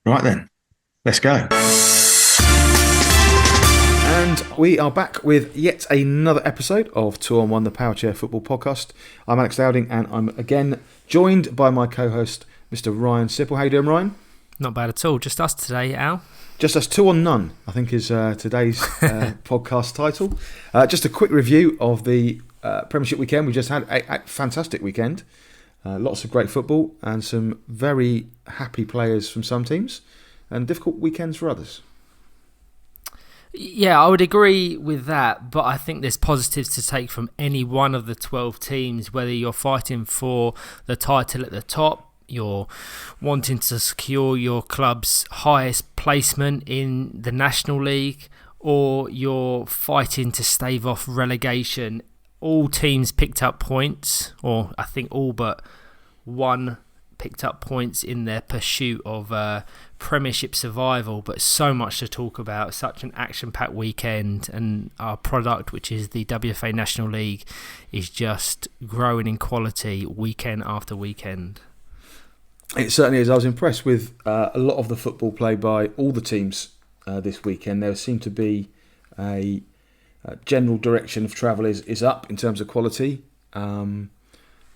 Right then, let's go. And we are back with yet another episode of 2 on 1, the Powerchair Football Podcast. I'm Alex Dowding, and I'm again joined by my co-host, Mr. Ryan Sipple. How you doing, Ryan? Not bad at all. Just us today, Al. Just us 2 on none, I think is today's podcast title. Just a quick review of the Premiership weekend. We just had a fantastic weekend. Lots of great football and some very happy players from some teams and difficult weekends for others. Yeah, I would agree with that, but I think there's positives to take from any one of the 12 teams, whether you're fighting for the title at the top, you're wanting to secure your club's highest placement in the National League, or you're fighting to stave off relegation. All teams picked up points, or I think all but one picked up points in their pursuit of Premiership survival, but so much to talk about, such an action-packed weekend, and our product, which is the WFA National League, is just growing in quality weekend after weekend. It certainly is. I was impressed with a lot of the football played by all the teams this weekend. There seemed to be a general direction of travel is up in terms of quality,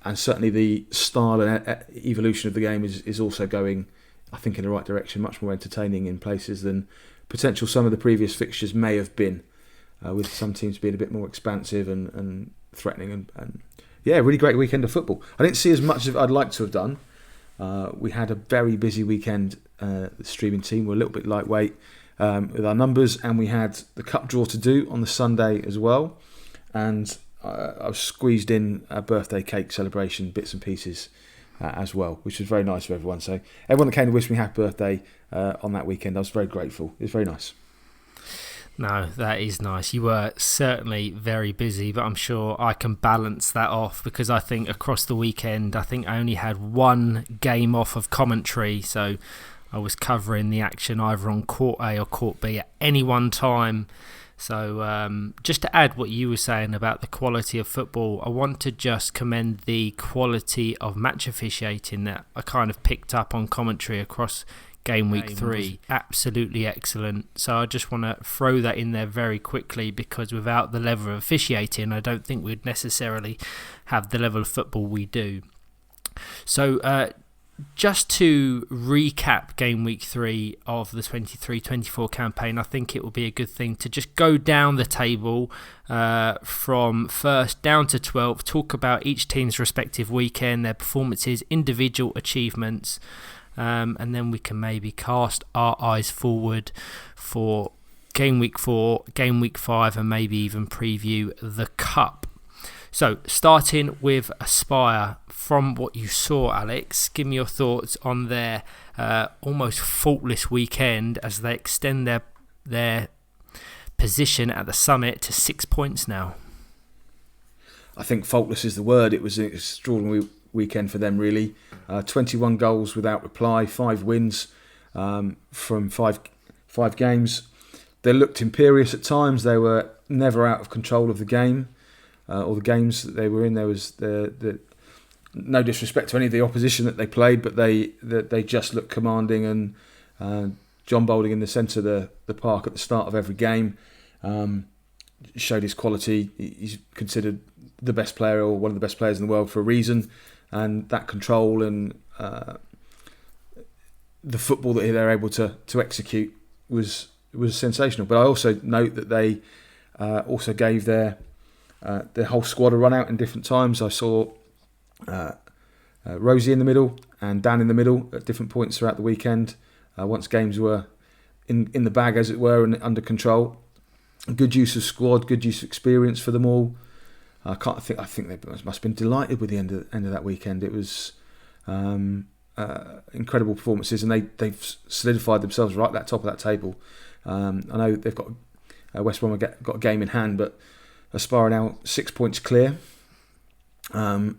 and certainly the style and evolution of the game is also going, I think, in the right direction, much more entertaining in places than potential some of the previous fixtures may have been, with some teams being a bit more expansive and threatening. And yeah, really great weekend of football. I didn't see as much as I'd like to have done. We had a very busy weekend. The streaming team were a little bit lightweight with our numbers, and we had the cup draw to do on the Sunday as well. And I was squeezed in a birthday cake celebration, bits and pieces as well, which was very nice for everyone. So everyone that came to wish me happy birthday on that weekend, I was very grateful. It was very nice. No, that is nice. You were certainly very busy, but I'm sure I can balance that off, because I think across the weekend, I only had one game off of commentary, so I was covering the action either on Court A or Court B at any one time. So just to add what you were saying about the quality of football, I want to just commend the quality of match officiating that I kind of picked up on commentary across Gameweek 3. Absolutely excellent. So I just want to throw that in there very quickly, because without the level of officiating, I don't think we'd necessarily have the level of football we do. So just to recap Game Week 3 of the 23-24 campaign, I think it will be a good thing to just go down the table from first down to 12, talk about each team's respective weekend, their performances, individual achievements, and then we can maybe cast our eyes forward for Game Week 4, Game Week 5, and maybe even preview the Cup. So, starting with Aspire, from what you saw, Alex, give me your thoughts on their almost faultless weekend as they extend their position at the summit to 6 points now. I think faultless is the word. It was an extraordinary weekend for them, really. 21 goals without reply, 5 wins from five games. They looked imperious at times. They were never out of control of the game. Or the games that they were in. There was no disrespect to any of the opposition that they played, but they just looked commanding. And John Bowling in the centre of the park at the start of every game showed his quality. He's considered the best player, or one of the best players in the world, for a reason. And that control and the football that they're able to execute was sensational. But I also note that they also gave their whole squad a run out in different times. I saw Rosie in the middle and Dan in the middle at different points throughout the weekend. Once games were in the bag, as it were, and under control. Good use of squad, good use of experience for them all. I think they must have been delighted with the end of that weekend. It was incredible performances, and they've solidified themselves right at that top of that table. I know they've got West Brom got a game in hand, but Aspire now 6 points clear, 4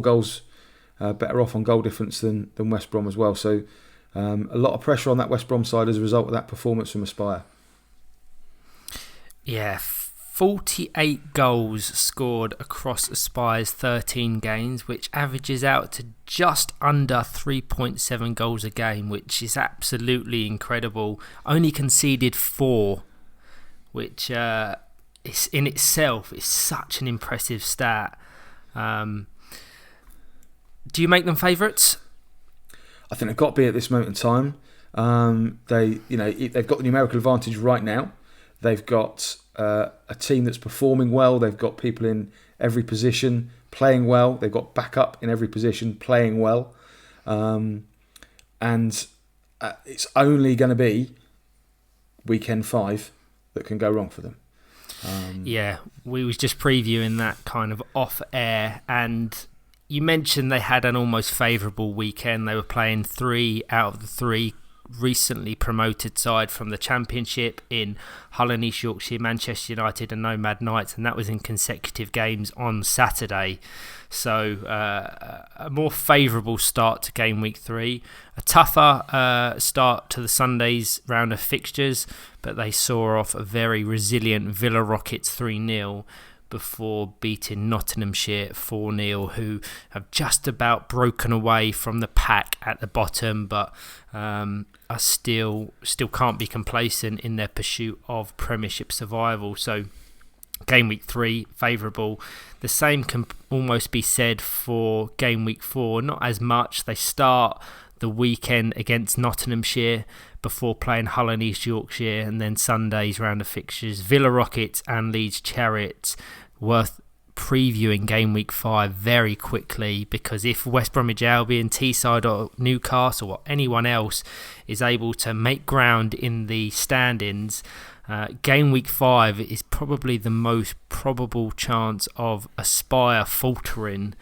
goals better off on goal difference than West Brom as well. So a lot of pressure on that West Brom side as a result of that performance from Aspire. Yeah, 48 goals scored across Aspire's 13 games, which averages out to just under 3.7 goals a game, which is absolutely incredible. Only conceded 4, which is in itself is such an impressive stat. Do you make them favourites? I think they've got to be at this moment in time. They've got the numerical advantage right now. They've got a team that's performing well. They've got people in every position playing well. They've got backup in every position playing well. And it's only going to be weekend 5 that can go wrong for them. We was just previewing that kind of off air, and you mentioned they had an almost favourable weekend. They were playing 3 out of the 3 recently promoted side from the Championship in Hull and East Yorkshire, Manchester United and Nomad Knights, and that was in consecutive games on Saturday. So a more favourable start to game week 3, a tougher start to the Sunday's round of fixtures, but they saw off a very resilient Villa Rockets 3-0 before beating Nottinghamshire 4-0, who have just about broken away from the pack at the bottom, but are still can't be complacent in their pursuit of Premiership survival. So game week 3, favourable. The same can almost be said for game week 4, not as much. They start the weekend against Nottinghamshire before playing Hull and East Yorkshire, and then Sunday's round of fixtures, Villa Rockets and Leeds Chariots. Worth previewing game week 5 very quickly, because if West Bromwich Albion, Teesside or Newcastle or anyone else is able to make ground in the standings, game week 5 is probably the most probable chance of Aspire faltering.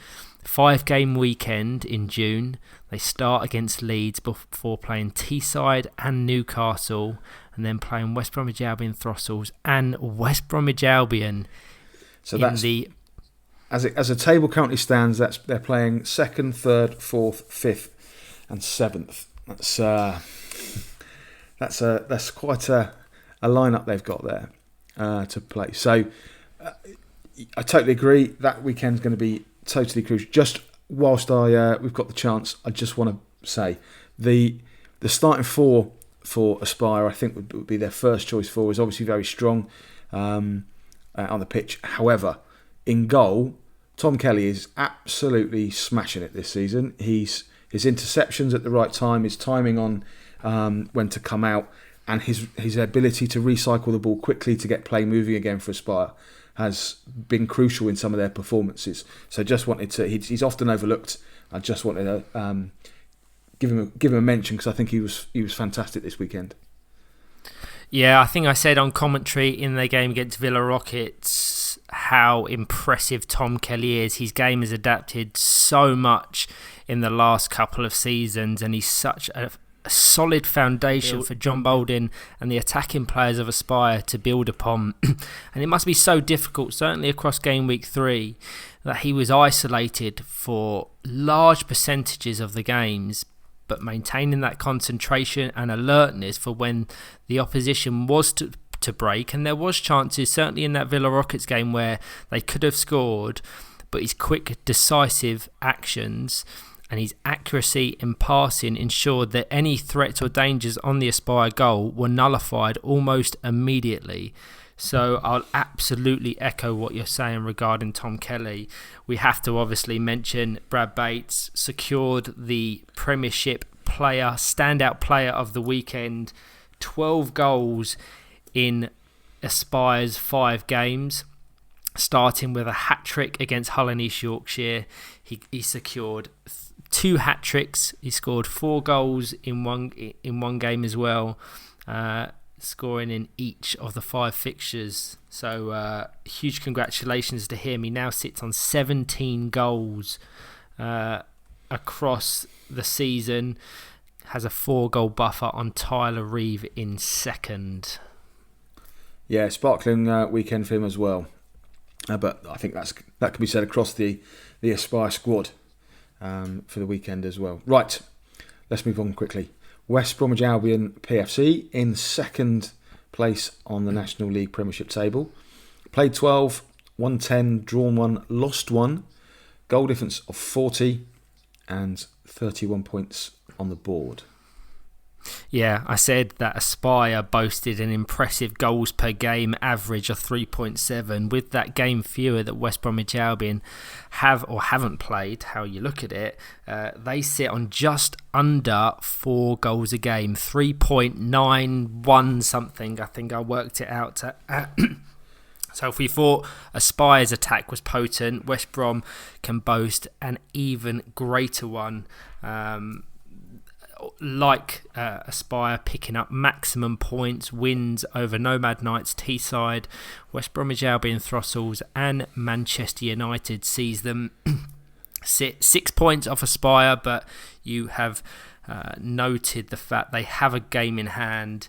5-game weekend in June. They start against Leeds before playing Teesside and Newcastle, and then playing West Bromwich Albion Throssels and West Bromwich Albion. So that's as a table currently stands. They're playing 2nd, 3rd, 4th, 5th, and 7th. That's quite a lineup they've got there to play. So I totally agree. That weekend's going to be totally crucial. Just whilst we've got the chance, I just want to say the starting 4 for Aspire, I think would be their first choice 4, is obviously very strong on the pitch. However, in goal, Tom Kelly is absolutely smashing it this season. His interceptions at the right time, his timing on when to come out, and his ability to recycle the ball quickly to get play moving again for Aspire has been crucial in some of their performances. So just wanted to, he's often overlooked. I just wanted to give him a mention, because I think he was fantastic this weekend. Yeah, I think I said on commentary in their game against Villa Rockets how impressive Tom Kelly is. His game has adapted so much in the last couple of seasons, and he's such a solid foundation for John Balding and the attacking players of Aspire to build upon. And it must be so difficult, certainly across game week 3, that he was isolated for large percentages of the games, but maintaining that concentration and alertness for when the opposition was to break. And there was chances, certainly in that Villa Rockets game, where they could have scored, but his quick, decisive actions and his accuracy in passing ensured that any threats or dangers on the Aspire goal were nullified almost immediately. So I'll absolutely echo what you're saying regarding Tom Kelly. We have to obviously mention Brad Bates secured the Premiership standout player of the weekend, 12 goals in Aspire's 5 games, starting with a hat-trick against Hull and East Yorkshire. He secured 2 hat-tricks. He scored 4 goals in one game as well, scoring in each of the 5 fixtures. So huge congratulations to him. He now sits on 17 goals across the season, has a 4-goal buffer on Tyler Reeve in second. Yeah, sparkling weekend for him as well. But I think that can be said across the Aspire squad for the weekend as well. Right, let's move on quickly. West Bromwich Albion PFC in second place on the National League Premiership table, Played 12, won 10, drawn 1, lost 1. Goal difference of 40 and 31 points on the board. Yeah, I said that Aspire boasted an impressive goals per game average of 3.7. With that game fewer that West Bromwich Albion have or haven't played, how you look at it, they sit on just under 4 goals a game, 3.91 something. I think I worked it out to... So if we thought Aspire's attack was potent, West Brom can boast an even greater one. Aspire picking up maximum points, wins over Nomad Knights, Teesside, West Bromwich Albion, Throssels and Manchester United sees them sit 6 points off Aspire, but you have noted the fact they have a game in hand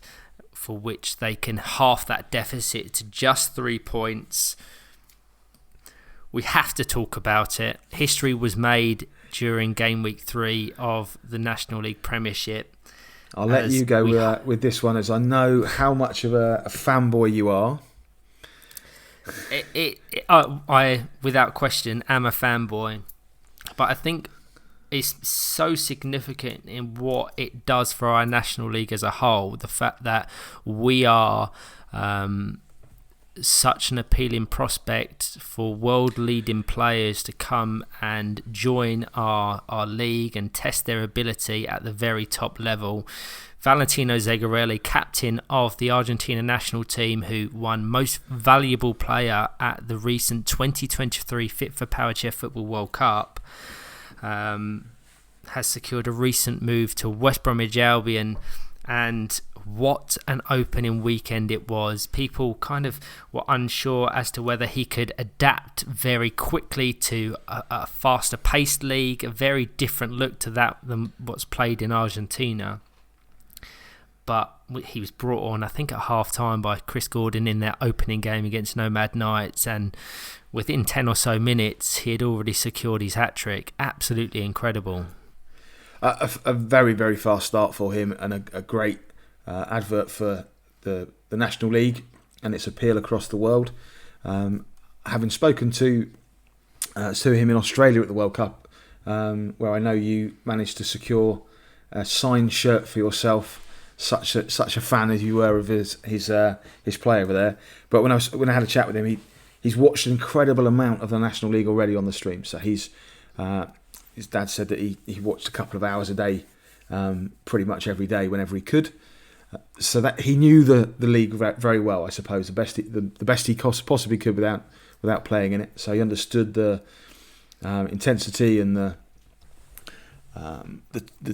for which they can half that deficit to just 3 points. We have to talk about it. History was made during Gameweek 3 of the National League Premiership. I'll let you go with this one, as I know how much of a fanboy you are. I, without question, am a fanboy. But I think it's so significant in what it does for our National League as a whole. The fact that we are... such an appealing prospect for world-leading players to come and join our league and test their ability at the very top level. Valentino Zegarelli, captain of the Argentina national team, who won Most Valuable Player at the recent 2023 Fit for Powerchair Football World Cup, has secured a recent move to West Bromwich Albion, and what an opening weekend it was. People kind of were unsure as to whether he could adapt very quickly to a faster paced league, a very different look to that than what's played in Argentina. But he was brought on, I think, at half time by Chris Gordon in their opening game against Nomad Knights, and within 10 or so minutes he had already secured his hat-trick. Absolutely incredible. A very, very fast start for him, and a great advert for the National League and its appeal across the world. Having spoken to him in Australia at the World Cup, where I know you managed to secure a signed shirt for yourself, such a fan as you were of his play over there. But when I had a chat with him, he's watched an incredible amount of the National League already on the stream. So his dad said that he watched a couple of hours a day, pretty much every day whenever he could. So that he knew the league very well, I suppose, the best he possibly could without playing in it. So he understood the intensity and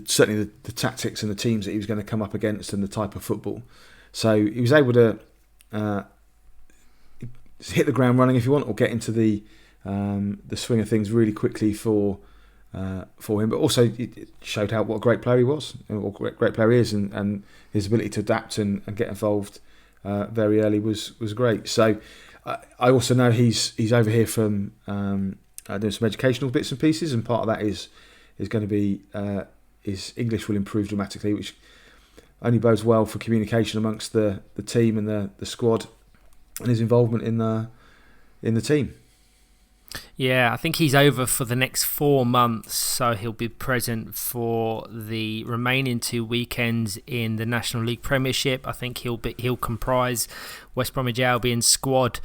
certainly the tactics and the teams that he was going to come up against and the type of football. So he was able to hit the ground running, if you want, or get into the swing of things really quickly for him. But also it showed what a great player he was, and what a great player he is, and his ability to adapt and get involved very early was great. So I also know he's over here from doing some educational bits and pieces, and part of that is going to be his English will improve dramatically, which only bodes well for communication amongst the team and the squad, and his involvement in the team. Yeah, I think he's over for the next 4 months, so he'll be present for the remaining 2 weekends in the National League Premiership. I think he'll comprise West Bromwich Albion's squad,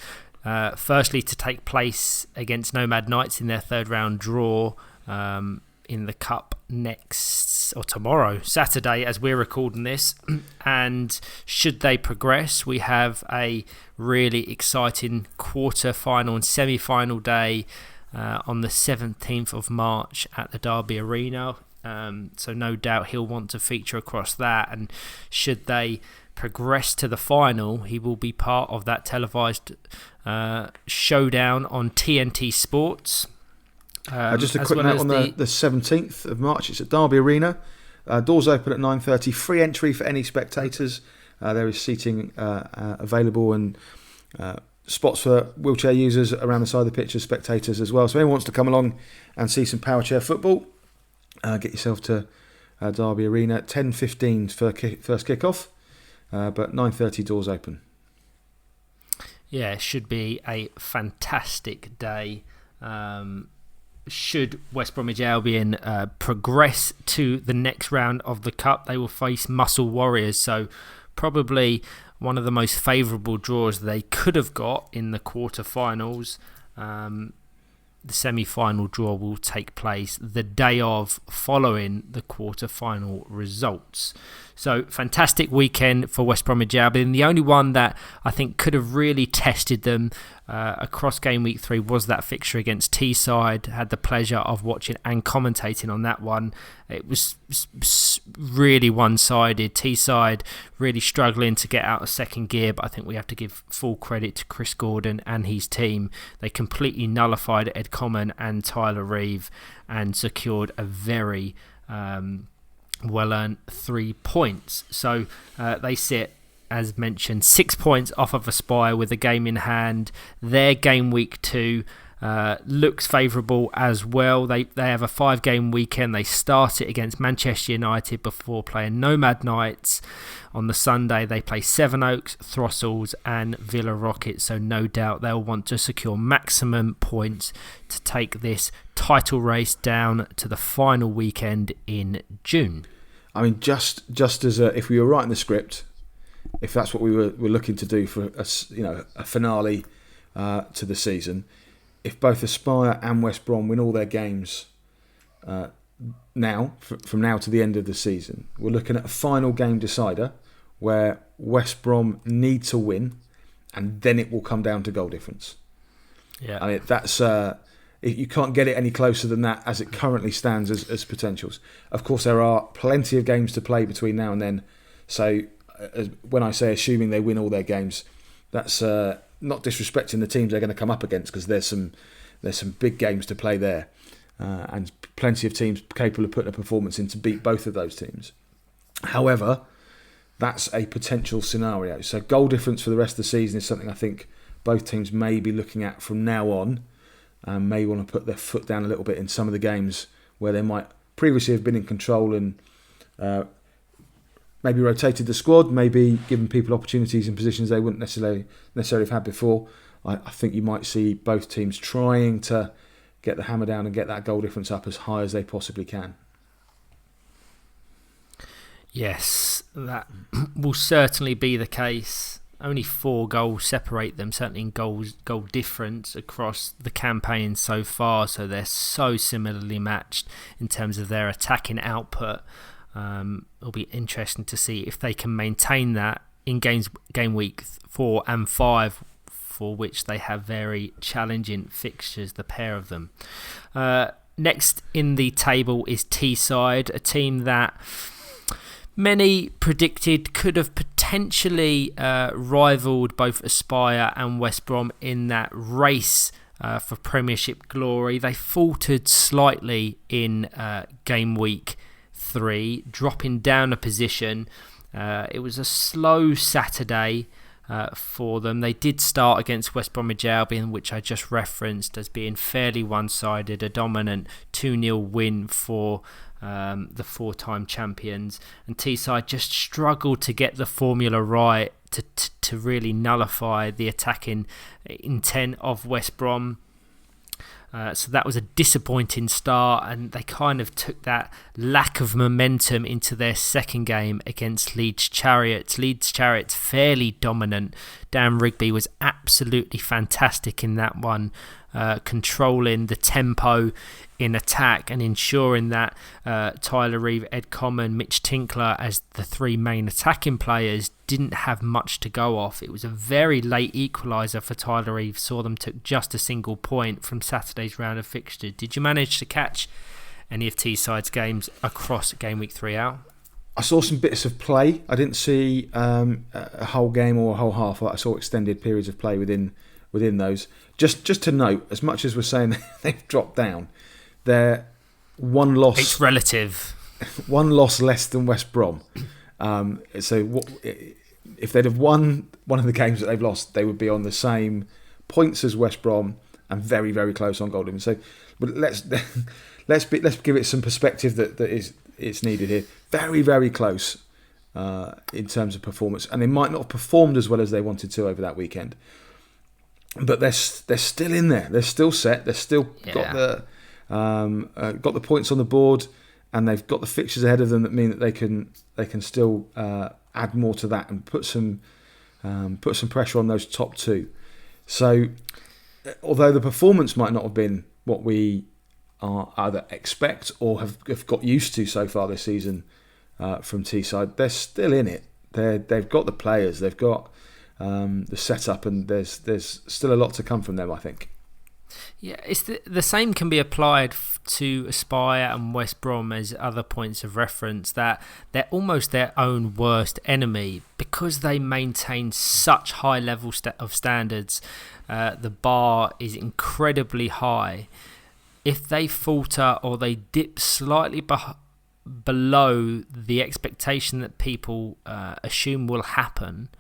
firstly to take place against Nomad Knights in their third round draw in the Cup tomorrow, Saturday, as we're recording this. And should they progress, we have a really exciting quarter-final and semi-final day on the 17th of March at the Derby Arena. So no doubt he'll want to feature across that. And should they progress to the final, he will be part of that televised showdown on TNT Sports. Just a quick note on the 17th of March. It's at Derby Arena. Doors open at 9:30. Free entry for any spectators. There is seating available, and spots for wheelchair users around the side of the pitch as spectators as well. So anyone wants to come along and see some Powerchair football, get yourself to Derby Arena. 10:15 for first kick-off, but 9:30 doors open. Yeah, it should be a fantastic day. Should West Bromwich Albion progress to the next round of the Cup, they will face Muscle Warriors. So probably one of the most favourable draws they could have got in the quarter-finals. The semi-final draw will take place the day of, following the quarter-final results. So, fantastic weekend for West Bromwich Albion. The only one that I think could have really tested them across Game Week 3 was that fixture against Teesside. Had the pleasure of watching and commentating on that one. It was really one-sided. Teesside really struggling to get out of second gear, but I think we have to give full credit to Chris Gordon and his team. They completely nullified Ed Common and Tyler Reeve and secured a very well-earned 3 points. So they sit, as mentioned, 6 points off of Aspire with a game in hand. Their Game Week 2 looks favourable as well. They have a 5-game weekend. They start it against Manchester United before playing Nomad Knights. On the Sunday, they play Sevenoaks, Throssels and Villa Rockets. So no doubt they'll want to secure maximum points to take this title race down to the final weekend in June. I mean, just as if we were writing the script, if that's what we were looking to do for a finale to the season, if both Aspire and West Brom win all their games now, from now to the end of the season, we're looking at a final game decider where West Brom need to win, and then it will come down to goal difference. Yeah, I mean, that's you can't get it any closer than that as it currently stands as potentials. Of course, there are plenty of games to play between now and then. So when I say assuming they win all their games, that's not disrespecting the teams they're going to come up against, because there's some big games to play there, and plenty of teams capable of putting a performance in to beat both of those teams. However, that's a potential scenario. So goal difference for the rest of the season is something I think both teams may be looking at from now on, and may want to put their foot down a little bit in some of the games where they might previously have been in control and maybe rotated the squad, maybe given people opportunities in positions they wouldn't necessarily have had before. I think you might see both teams trying to get the hammer down and get that goal difference up as high as they possibly can. Yes, that will certainly be the case. Only 4 goals separate them, certainly in goal difference across the campaign so far. So they're so similarly matched in terms of their attacking output. It'll be interesting to see if they can maintain that in game week 4 and 5, for which they have very challenging fixtures, the pair of them. Next in the table is Teesside, a team that many predicted could have potentially rivaled both Aspire and West Brom in that race for Premiership glory. They faltered slightly in Game Week 3, dropping down a position. It was a slow Saturday for them. They did start against West Bromwich Albion, which I just referenced as being fairly one-sided, a dominant 2-0 win for the 4-time champions, and Teesside just struggled to get the formula right to really nullify the attacking intent of West Brom. So that was a disappointing start, and they kind of took that lack of momentum into their second game against Leeds Chariots. Leeds Chariots fairly dominant. Dan Rigby was absolutely fantastic in that one, controlling the tempo in attack and ensuring that Tyler Reeve, Ed Common, Mitch Tinkler as the 3 main attacking players didn't have much to go off. It was a very late equaliser for Tyler Reeve, saw them took just a single point from Saturday's round of fixtures. Did you manage to catch any of Teesside's games across Game Week 3 out? I saw some bits of play. I didn't see a whole game or a whole half. I saw extended periods of play within those. Just to note, as much as we're saying they've dropped down, they're one loss. It's relative. One loss less than West Brom. So if they'd have won one of the games that they've lost, they would be on the same points as West Brom and very, very close on goal difference. So, but let's give it some perspective that it's needed here. Very, very close in terms of performance, and they might not have performed as well as they wanted to over that weekend. but they're still in there. They're still set. They've still got the points on the board, and they've got the fixtures ahead of them that mean that they can still add more to that and put some pressure on those top two. So, although the performance might not have been what we either expect or have got used to so far this season from Teesside, they're still in it. They've got the players, they've got the setup, and there's still a lot to come from them, I think. Yeah, it's the same can be applied to Aspire and West Brom as other points of reference, that they're almost their own worst enemy because they maintain such high level of standards. The bar is incredibly high. If they falter or they dip slightly below the expectation that people assume will happen,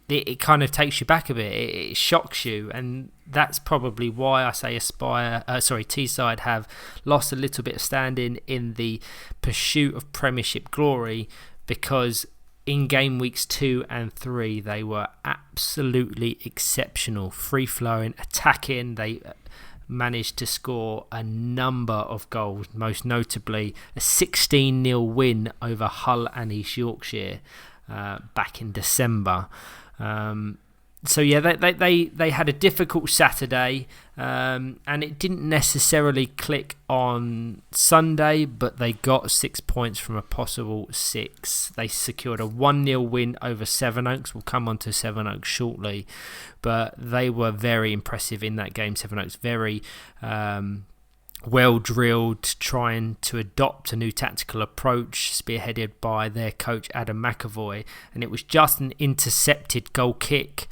it kind of takes you back a bit. It shocks you, and that's probably why I say Teesside have lost a little bit of standing in the pursuit of Premiership glory, because in game weeks 2 and 3 they were absolutely exceptional, free-flowing, attacking. They managed to score a number of goals, most notably a 16-0 win over Hull and East Yorkshire back in December. So yeah, they had a difficult Saturday, and it didn't necessarily click on Sunday, but they got 6 points from a possible 6. They secured a 1-0 win over Sevenoaks. We'll come on to Sevenoaks shortly, but they were very impressive in that game. Sevenoaks very well drilled, trying to adopt a new tactical approach, spearheaded by their coach Adam McAvoy, and it was just an intercepted goal kick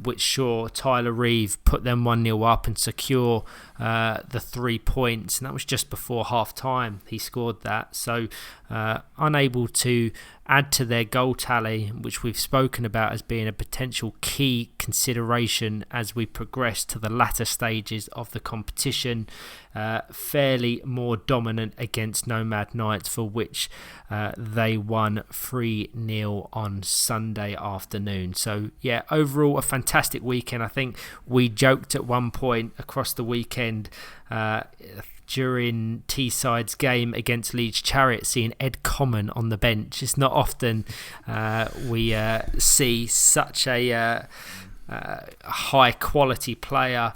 which saw Tyler Reeve put them 1-0 up and secure the 3 points, and that was just before half time he scored that. So unable to add to their goal tally, which we've spoken about as being a potential key consideration as we progress to the latter stages of the competition. Fairly more dominant against Nomad Knights, for which they won 3-0 on Sunday afternoon. So yeah, overall a fantastic weekend. I think we joked at one point across the weekend during Teesside's game against Leeds Chariot, seeing Ed Common on the bench. It's not often we see such a high quality player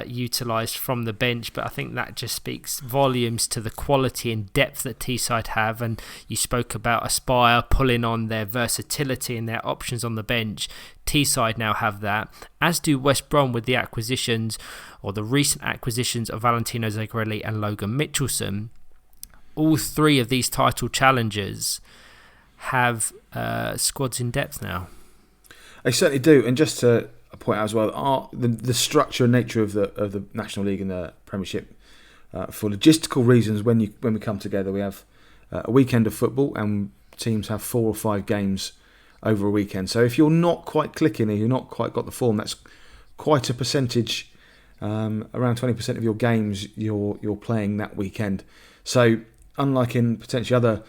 utilised from the bench, but I think that just speaks volumes to the quality and depth that Teesside have. And you spoke about Aspire pulling on their versatility and their options on the bench. Teesside now have that, as do West Brom with the acquisitions, or the recent acquisitions, of Valentino Zagarelli and Logan Mitchelson. All three of these title challengers have squads in depth now. They certainly do, and just to point out as well, the structure and nature of the National League and the Premiership, for logistical reasons, when we come together, we have a weekend of football, and teams have 4 or 5 games over a weekend. So if you're not quite clicking, and you're not quite got the form, that's quite a percentage. Around 20% of your games you're playing that weekend. So unlike in potentially other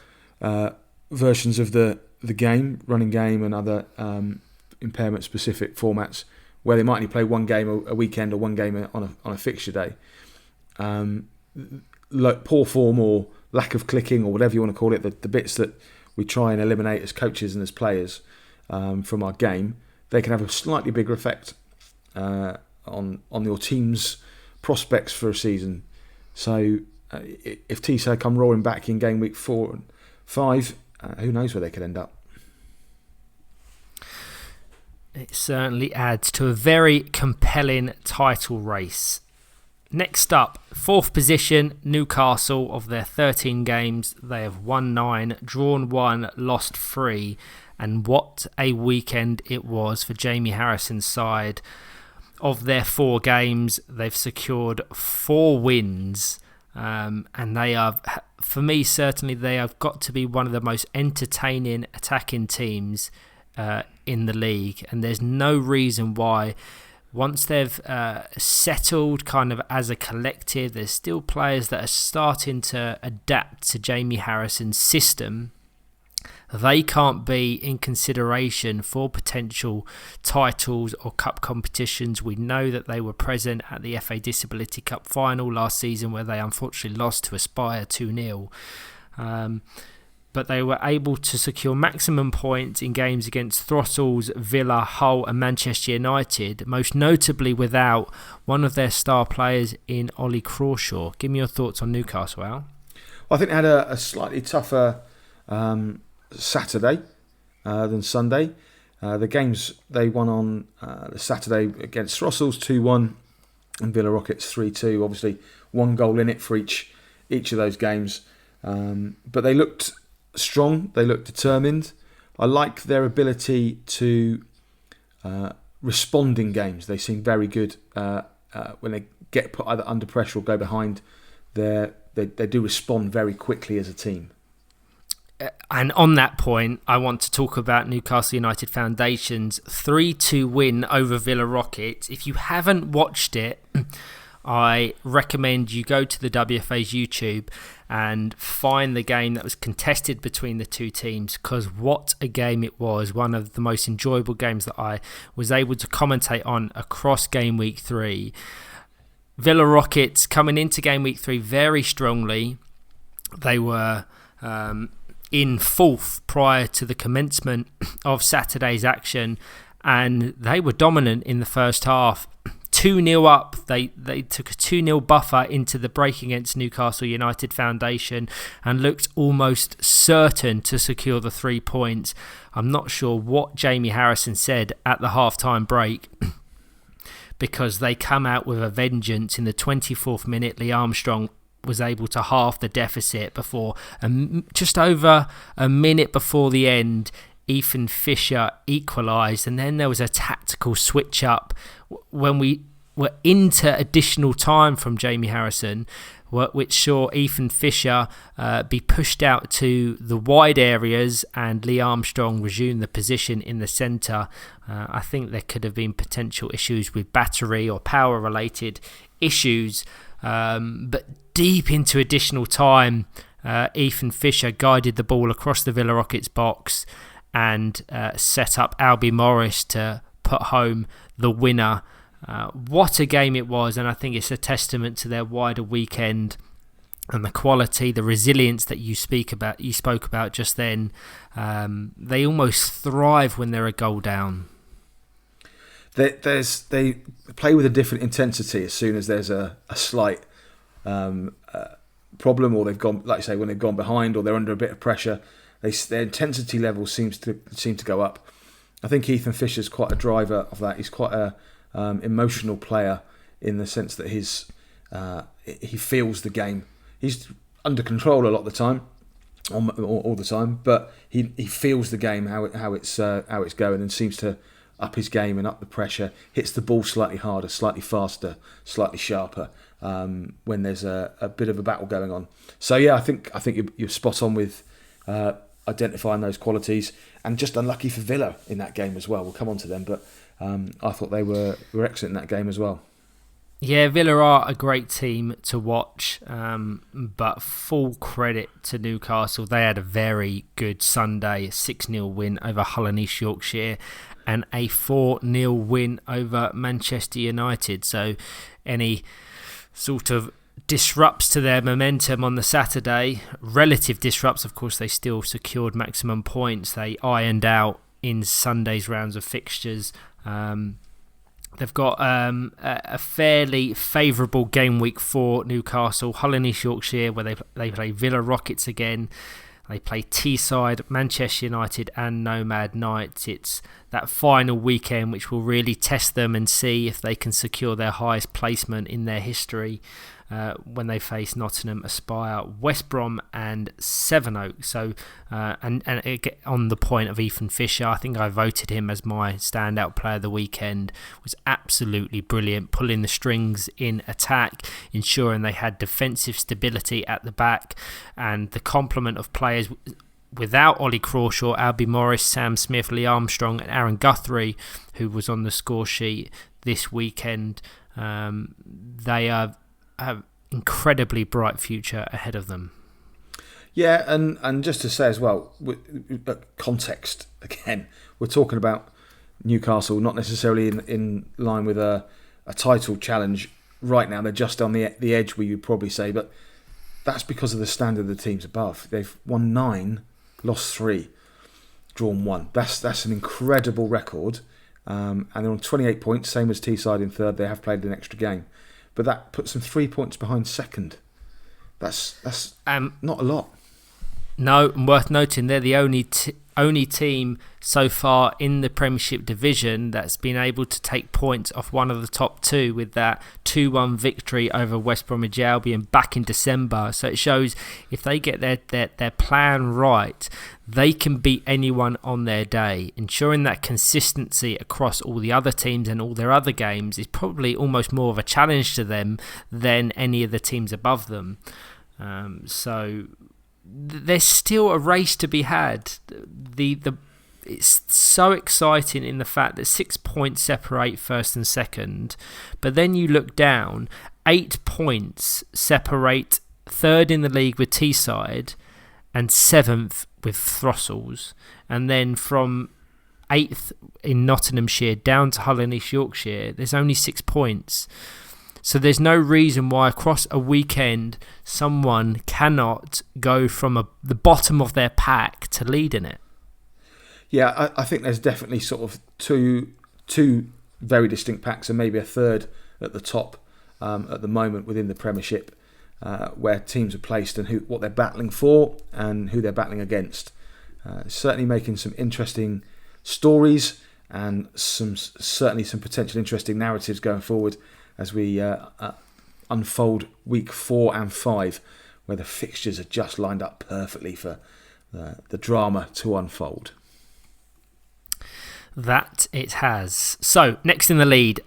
versions of the game, running game, and other impairment specific formats, where they might only play one game a weekend or one game on a fixture day, poor form or lack of clicking, or whatever you want to call it, the bits that we try and eliminate as coaches and as players from our game, they can have a slightly bigger effect on your team's prospects for a season. So if Teesside come roaring back in game week 4 and 5, who knows where they could end up. It certainly adds to a very compelling title race. Next up, 4th position, Newcastle. Of their 13 games, they have won 9, drawn 1, lost 3. And what a weekend it was for Jamie Harrison's side. Of their 4 games, they've secured 4 wins. And they are, for me, certainly they have got to be one of the most entertaining attacking teams in the league. And there's no reason why, once they've settled kind of as a collective, there's still players that are starting to adapt to Jamie Harrison's system. they can't be in consideration for potential titles or cup competitions. We know that they were present at the FA Disability Cup final last season, where they unfortunately lost to Aspire 2-0. But they were able to secure maximum points in games against Throttles, Villa, Hull and Manchester United, most notably without one of their star players in Ollie Crawshaw. Give me your thoughts on Newcastle, Al. Well, I think they had a slightly tougher Saturday than Sunday. The games they won on the Saturday against Throttles 2-1 and Villa Rockets 3-2. Obviously, one goal in it for each of those games. But they looked strong, they looked determined. I like their ability to respond in games. They seem very good when they get put either under pressure or go behind. They do respond very quickly as a team. And on that point, I want to talk about Newcastle United Foundation's 3-2 win over Villa Rockets. If you haven't watched it, I recommend you go to the WFA's YouTube and find the game that was contested between the two teams, because what a game it was. One of the most enjoyable games that I was able to commentate on across Gameweek 3. Villa Rockets coming into Gameweek 3 very strongly. They were in fourth prior to the commencement of Saturday's action, and they were dominant in the first half. 2-0 up, they took a 2-0 buffer into the break against Newcastle United Foundation and looked almost certain to secure the 3 points. I'm not sure what Jamie Harrison said at the half-time break, because they come out with a vengeance. In the 24th minute, Lee Armstrong was able to halve the deficit before just over a minute before the end. Ethan Fisher equalised, and then there was a tactical switch up when we were into additional time from Jamie Harrison, which saw Ethan Fisher be pushed out to the wide areas and Lee Armstrong resume the position in the centre. I think there could have been potential issues with battery or power related issues, but deep into additional time, Ethan Fisher guided the ball across the Villa Rockets box and set up Albie Morris to put home the winner. What a game it was, and I think it's a testament to their wider weekend and the quality, the resilience that you spoke about just then. They almost thrive when they're a goal down. They play with a different intensity as soon as there's a slight problem, or they've gone, like you say, when they've gone behind or they're under a bit of pressure. Their intensity level seems to go up. I think Ethan Fisher's quite a driver of that. He's quite a emotional player in the sense that he feels the game. He's under control a lot of the time, all the time, but he feels the game, how it's going, and seems to up his game and up the pressure. Hits the ball slightly harder, slightly faster, slightly sharper when there's a bit of a battle going on. So yeah, I think you're spot on with identifying those qualities, and just unlucky for Villa in that game as well. We'll come on to them, but I thought they were excellent in that game as well. Yeah, Villa are a great team to watch, but full credit to Newcastle. They had a very good Sunday, a 6-0 win over Hull and East Yorkshire and a 4-0 win over Manchester United. So any sort of disrupts to their momentum on the Saturday, relative disrupts, of course, they still secured maximum points. They ironed out in Sunday's rounds of fixtures. They've got a fairly favourable game week for Newcastle. Hull and East Yorkshire, where they play Villa Rockets again. They play Teesside, Manchester United and Nomad Knights. It's that final weekend which will really test them and see if they can secure their highest placement in their history when they face Nottingham, Aspire, West Brom and Sevenoaks. So, and on the point of Ethan Fisher, I think I voted him as my standout player of the weekend. Was absolutely brilliant, pulling the strings in attack, ensuring they had defensive stability at the back, and the complement of players without Ollie Crawshaw, Albie Morris, Sam Smith, Lee Armstrong and Aaron Guthrie, who was on the score sheet this weekend. They have incredibly bright future ahead of them. Yeah, and just to say as well, context again, we're talking about Newcastle not necessarily in line with a title challenge right now. They're just on the edge, we would probably say, but that's because of the standard of the teams above. They've won 9, lost 3, drawn 1. That's an incredible record, and they're on 28 points, same as Teesside in third. They have played an extra game, but that puts them 3 points behind second. That's not a lot. No, and worth noting, they're the only team so far in the Premiership division that's been able to take points off one of the top two with that 2-1 victory over West Bromwich Albion back in December. So it shows if they get their plan right, they can beat anyone on their day. Ensuring that consistency across all the other teams and all their other games is probably almost more of a challenge to them than any of the teams above them. So there's still a race to be had. It's so exciting in the fact that 6 points separate first and second, but then you look down, 8 points separate third in the league with Teesside and 7th with Throssels, and then from 8th in Nottinghamshire down to Hull and East Yorkshire, there's only 6 points. So there's no reason why across a weekend someone cannot go from the bottom of their pack to leading it. Yeah, I think there's definitely sort of two very distinct packs and maybe a third at the top at the moment within the Premiership, where teams are placed and what they're battling for and who they're battling against. Certainly making some interesting stories and certainly some potential interesting narratives going forward as we unfold week 4 and 5, where the fixtures are just lined up perfectly for the drama to unfold. That it has. So, next in the league,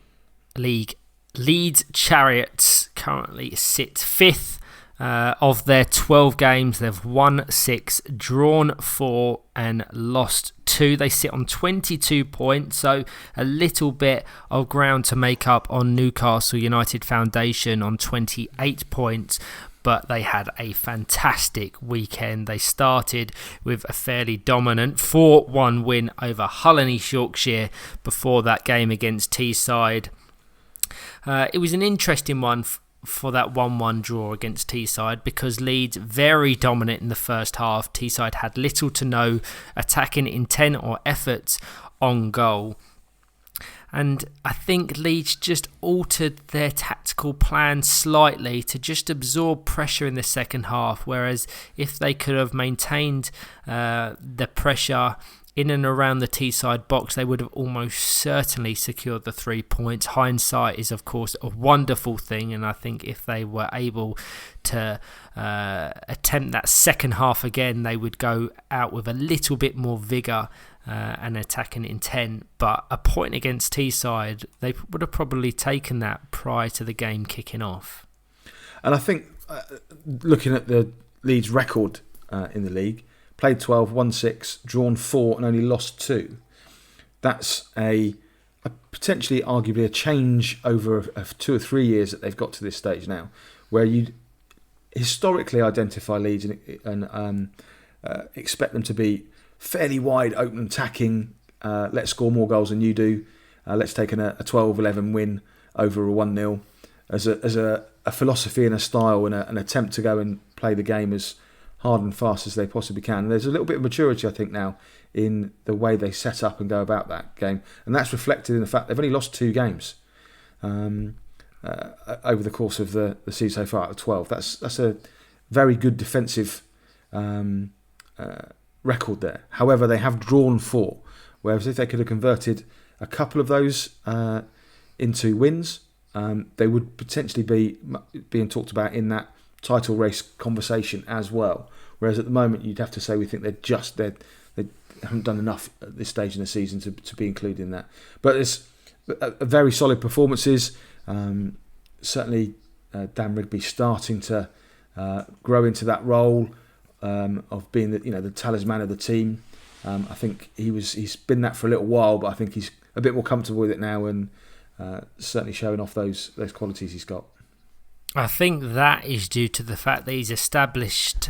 Leeds Chariots currently sit 5th. Of their 12 games, they've won 6, drawn 4 and lost 2. They sit on 22 points, so a little bit of ground to make up on Newcastle United Foundation on 28 points. But they had a fantastic weekend. They started with a fairly dominant 4-1 win over Hull and East Yorkshire before that game against Teesside. It was an interesting one for that 1-1 draw against Teesside because Leeds very dominant in the first half. Teesside had little to no attacking intent or efforts on goal. And I think Leeds just altered their tactical plan slightly to just absorb pressure in the second half. Whereas if they could have maintained the pressure in and around the Teesside box, they would have almost certainly secured the 3 points. Hindsight is, of course, a wonderful thing. And I think if they were able to attempt that second half again, they would go out with a little bit more vigour and attacking intent. But a point against Teesside, they would have probably taken that prior to the game kicking off. And I think looking at the Leeds record in the league, played 12, won 6, drawn 4 and only lost 2. That's a potentially arguably a change over 2 or 3 years that they've got to this stage now, where you historically identify Leeds and expect them to be fairly wide open attacking, let's score more goals than you do, let's take a 12-11 win over a 1-0 as a philosophy and a style and an attempt to go and play the game as hard and fast as they possibly can. And there's a little bit of maturity, I think, now in the way they set up and go about that game, and that's reflected in the fact they've only lost 2 games over the course of the season so far out of 12. That's a very good defensive record there. However, they have drawn 4, whereas if they could have converted a couple of those into wins, they would potentially be being talked about in that title race conversation as well. Whereas at the moment, you'd have to say we think they haven't done enough at this stage in the season to be included in that. But it's a very solid performances. Certainly, Dan Rigby starting to grow into that role of being the talisman of the team. I think he's been that for a little while, but I think he's a bit more comfortable with it now and certainly showing off those qualities he's got. I think that is due to the fact that he's establishing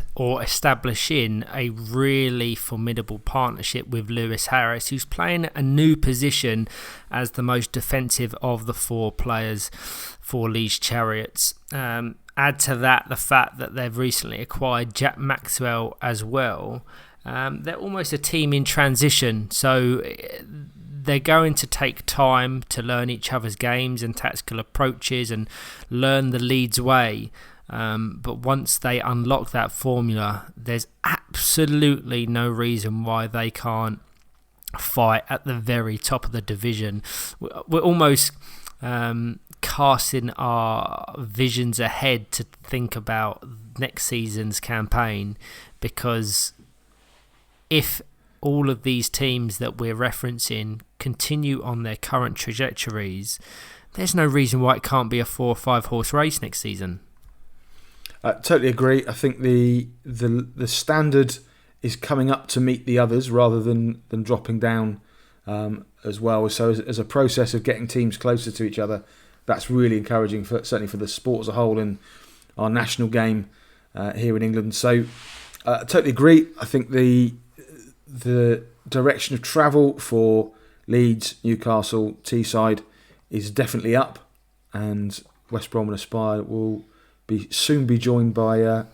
a really formidable partnership with Lewis Harris, who's playing a new position as the most defensive of the four players for Leeds Chariots. Add to that the fact that they've recently acquired Jack Maxwell as well. They're almost a team in transition, so they're going to take time to learn each other's games and tactical approaches and learn the Leeds way. But once they unlock that formula, there's absolutely no reason why they can't fight at the very top of the division. We're almost casting our visions ahead to think about next season's campaign, because if all of these teams that we're referencing continue on their current trajectories, there's no reason why it can't be a 4 or 5 horse race next season. I totally agree. I think the standard is coming up to meet the others rather than dropping down as well. So as a process of getting teams closer to each other, that's really encouraging, certainly for the sport as a whole and our national game here in England. So I totally agree. I think the direction of travel for Leeds, Newcastle, Teesside is definitely up, and West Brom and Aspire will soon be joined by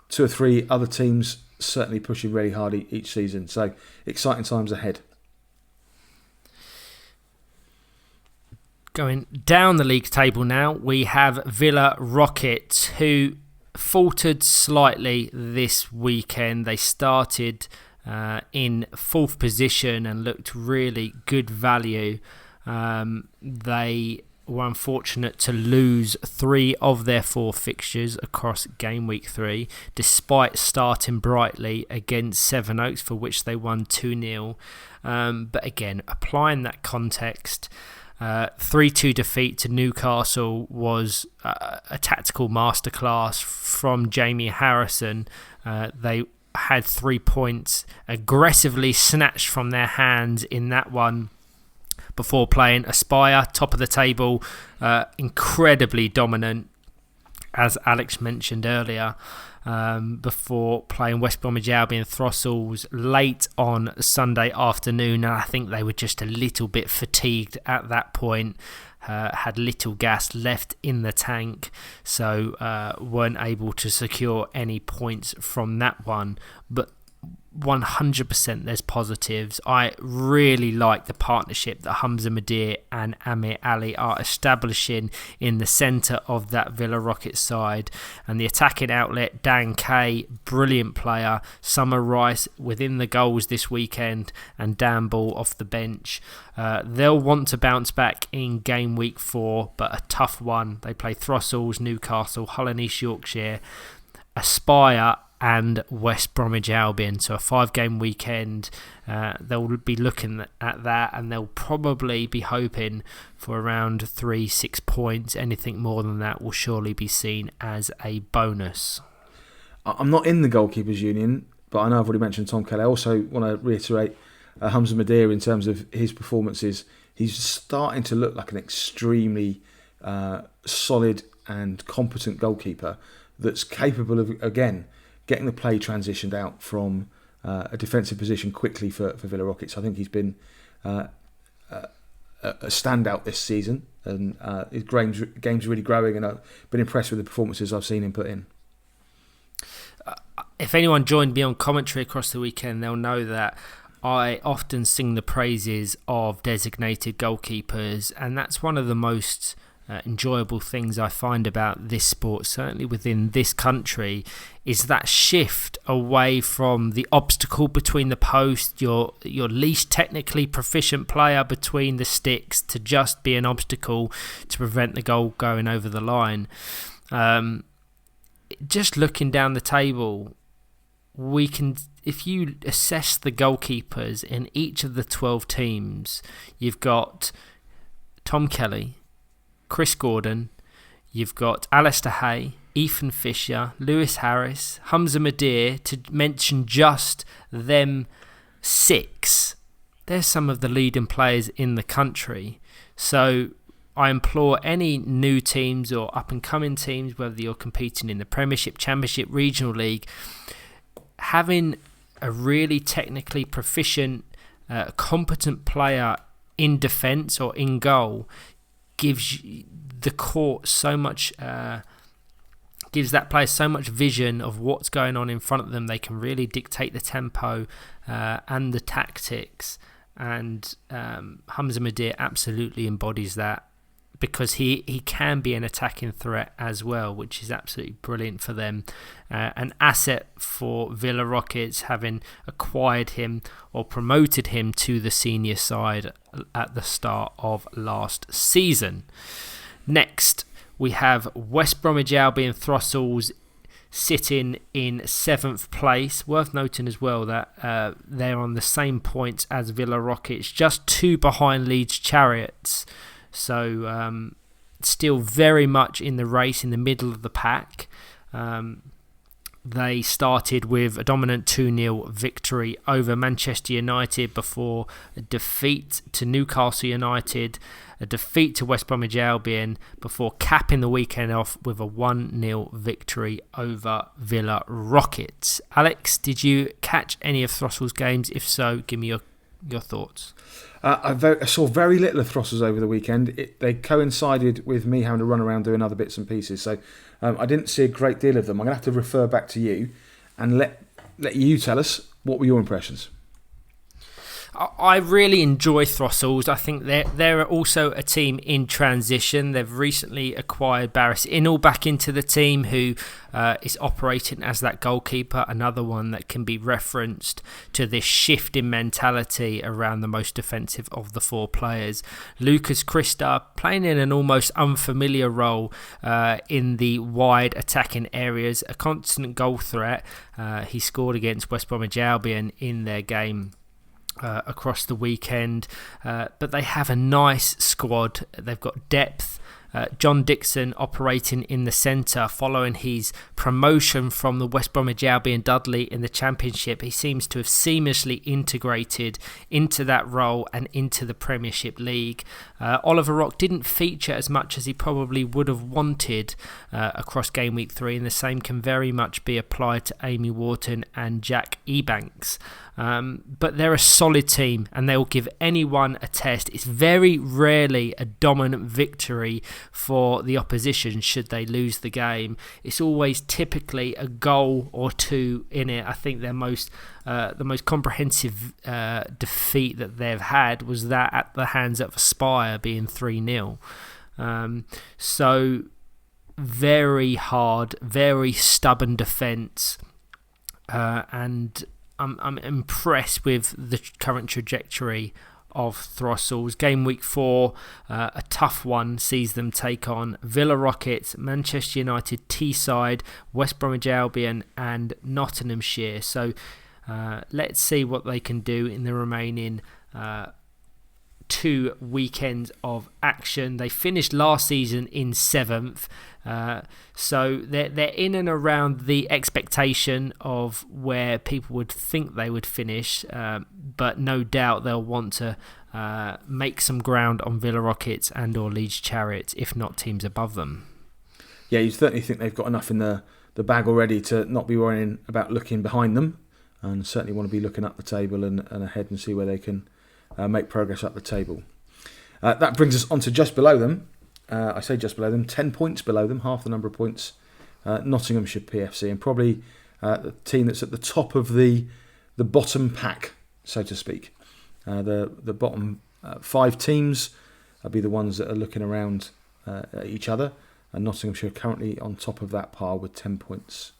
2 or 3 other teams, certainly pushing really hard each season. So exciting times ahead. Going down the league table now, we have Villa Rockets, who faltered slightly this weekend. They started in 4th position and looked really good value. They were unfortunate to lose 3 of their 4 fixtures across Gameweek 3, despite starting brightly against Sevenoaks, for which they won 2-0. But again, applying that context, 3-2 defeat to Newcastle was a tactical masterclass from Jamie Harrison. They had 3 points aggressively snatched from their hands in that one before playing Aspire, top of the table, incredibly dominant, as Alex mentioned earlier, before playing West Bromwich Albion Throssels late on Sunday afternoon. And I think they were just a little bit fatigued at that point, had little gas left in the tank, so weren't able to secure any points from that one. But 100% there's positives. I really like the partnership that Hamza Madir and Amir Ali are establishing in the centre of that Villa Rockets side, and the attacking outlet Dan Kay, brilliant player, Summer Rice within the goals this weekend, and Dan Ball off the bench. They'll want to bounce back in game week 4, but a tough one. They play Throssels, Newcastle, Hull and East Yorkshire, Aspire and West Bromwich Albion. So a 5-game weekend. They'll be looking at that, and they'll probably be hoping for around 3-6 points. Anything more than that will surely be seen as a bonus. I'm not in the Goalkeepers Union, but I know I've already mentioned Tom Kelly. I also want to reiterate Hamza Madir in terms of his performances. He's starting to look like an extremely solid and competent goalkeeper that's capable of, again, getting the play transitioned out from a defensive position quickly for Villa Rockets. I think he's been a standout this season, and his game's really growing, and I've been impressed with the performances I've seen him put in. If anyone joined me on commentary across the weekend, they'll know that I often sing the praises of designated goalkeepers, and that's one of the most enjoyable things I find about this sport, certainly within this country, is that shift away from the obstacle between the post, your least technically proficient player between the sticks, to just be an obstacle to prevent the goal going over the line. Just looking down the table, we can, if you assess the goalkeepers in each of the 12 teams, you've got Tom Kelly, Chris Gordon, you've got Alistair Hay, Ethan Fisher, Lewis Harris, Hamza Madir, to mention just them 6. They're some of the leading players in the country. So I implore any new teams or up-and-coming teams, whether you're competing in the Premiership, Championship, Regional League, having a really technically proficient, competent player in defence or in goal gives the court so much... gives that player so much vision of what's going on in front of them. They can really dictate the tempo and the tactics. And Hamza Madir absolutely embodies that, because he can be an attacking threat as well, which is absolutely brilliant for them. An asset for Villa Rockets, having acquired him or promoted him to the senior side at the start of last season. Next, we have West Bromwich Albion Throssels sitting in 7th place. Worth noting as well that they're on the same points as Villa Rockets, just 2 behind Leeds Chariots. So still very much in the race, in the middle of the pack. They started with a dominant 2-0 victory over Manchester United before a defeat to Newcastle United, a defeat to West Bromwich Albion before capping the weekend off with a 1-0 victory over Villa Rockets. Alex, did you catch any of Throssell's games? If so, give me your thoughts. I saw very little of Throssell's over the weekend. They coincided with me having to run around doing other bits and pieces, so I didn't see a great deal of them. I'm going to have to refer back to you and let you tell us, what were your impressions? I really enjoy Throssels. I think they're also a team in transition. They've recently acquired Barris Inall back into the team, who is operating as that goalkeeper, another one that can be referenced to this shift in mentality around the most defensive of the 4 players. Lucas Christa playing in an almost unfamiliar role in the wide attacking areas, a constant goal threat. He scored against West Bromwich Albion in their game across the weekend, but they have a nice squad. They've got depth. John Dixon operating in the centre following his promotion from the West Bromwich Albion Dudley in the Championship. He seems to have seamlessly integrated into that role and into the Premiership League. Oliver Rock didn't feature as much as he probably would have wanted across Gameweek 3, and the same can very much be applied to Amy Wharton and Jack Ebanks. But they're a solid team and they will give anyone a test. It's very rarely a dominant victory for the opposition should they lose the game. It's always typically a goal or 2 in it. I think the most comprehensive defeat that they've had was that at the hands of Aspire, being 3-0. So very hard, very stubborn defence, and I'm impressed with the current trajectory of Throssels. Game week 4, a tough one, sees them take on Villa Rockets, Manchester United, Teesside, West Bromwich Albion and Nottinghamshire. So let's see what they can do in the remaining 2 weekends of action. They finished last season in 7th. So they're in and around the expectation of where people would think they would finish, but no doubt they'll want to make some ground on Villa Rockets and or Leeds Chariots, if not teams above them. Yeah, you certainly think they've got enough in the bag already to not be worrying about looking behind them, and certainly want to be looking up the table and ahead and see where they can make progress up the table. That brings us on to just below them. I say just below them, 10 points below them, half the number of points, Nottinghamshire PFC, and probably the team that's at the top of the bottom pack, so to speak. The bottom 5 teams will be the ones that are looking around at each other, and Nottinghamshire currently on top of that pile with 10 points.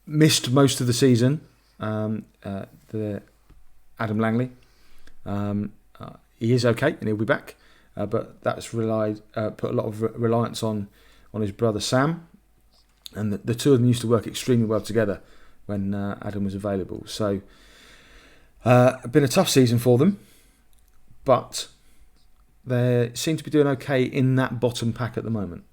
Missed most of the season, the Adam Langley. He is okay and he'll be back. But that's put a lot of reliance on his brother Sam, and the two of them used to work extremely well together when Adam was available. So been a tough season for them, but they seem to be doing okay in that bottom pack at the moment.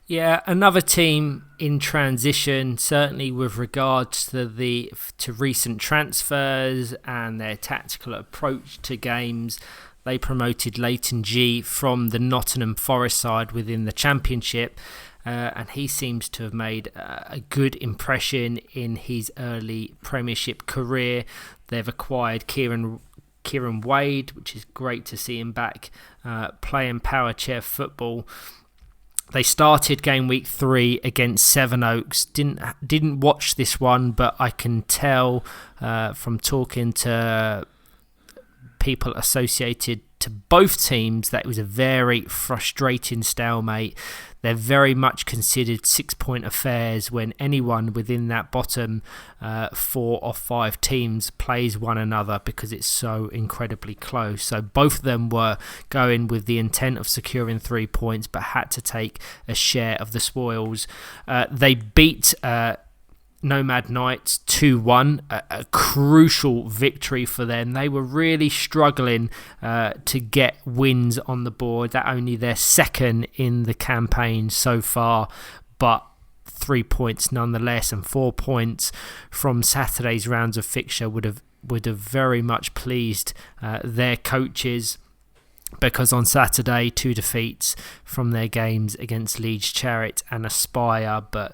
Yeah, another team in transition, certainly with regards to recent transfers and their tactical approach to games. They promoted Leighton G from the Nottingham Forest side within the Championship, and he seems to have made a good impression in his early Premiership career. They've acquired Kieran Wade, which is great to see him back playing Powerchair football. They started game week 3 against Sevenoaks. Didn't watch this one, but I can tell from talking to people associated to both teams that it was a very frustrating stalemate. They're very much considered 6-point affairs when anyone within that bottom 4 or 5 teams plays one another, because it's so incredibly close. So both of them were going with the intent of securing 3 points, but had to take a share of the spoils. They beat Nomad Knights 2-1, a crucial victory for them. They were really struggling to get wins on the board. That only their second in the campaign so far, but 3 points nonetheless, and 4 points from Saturday's rounds of fixture would have very much pleased their coaches, because on Saturday 2 defeats from their games against Leeds Chariot and Aspire, but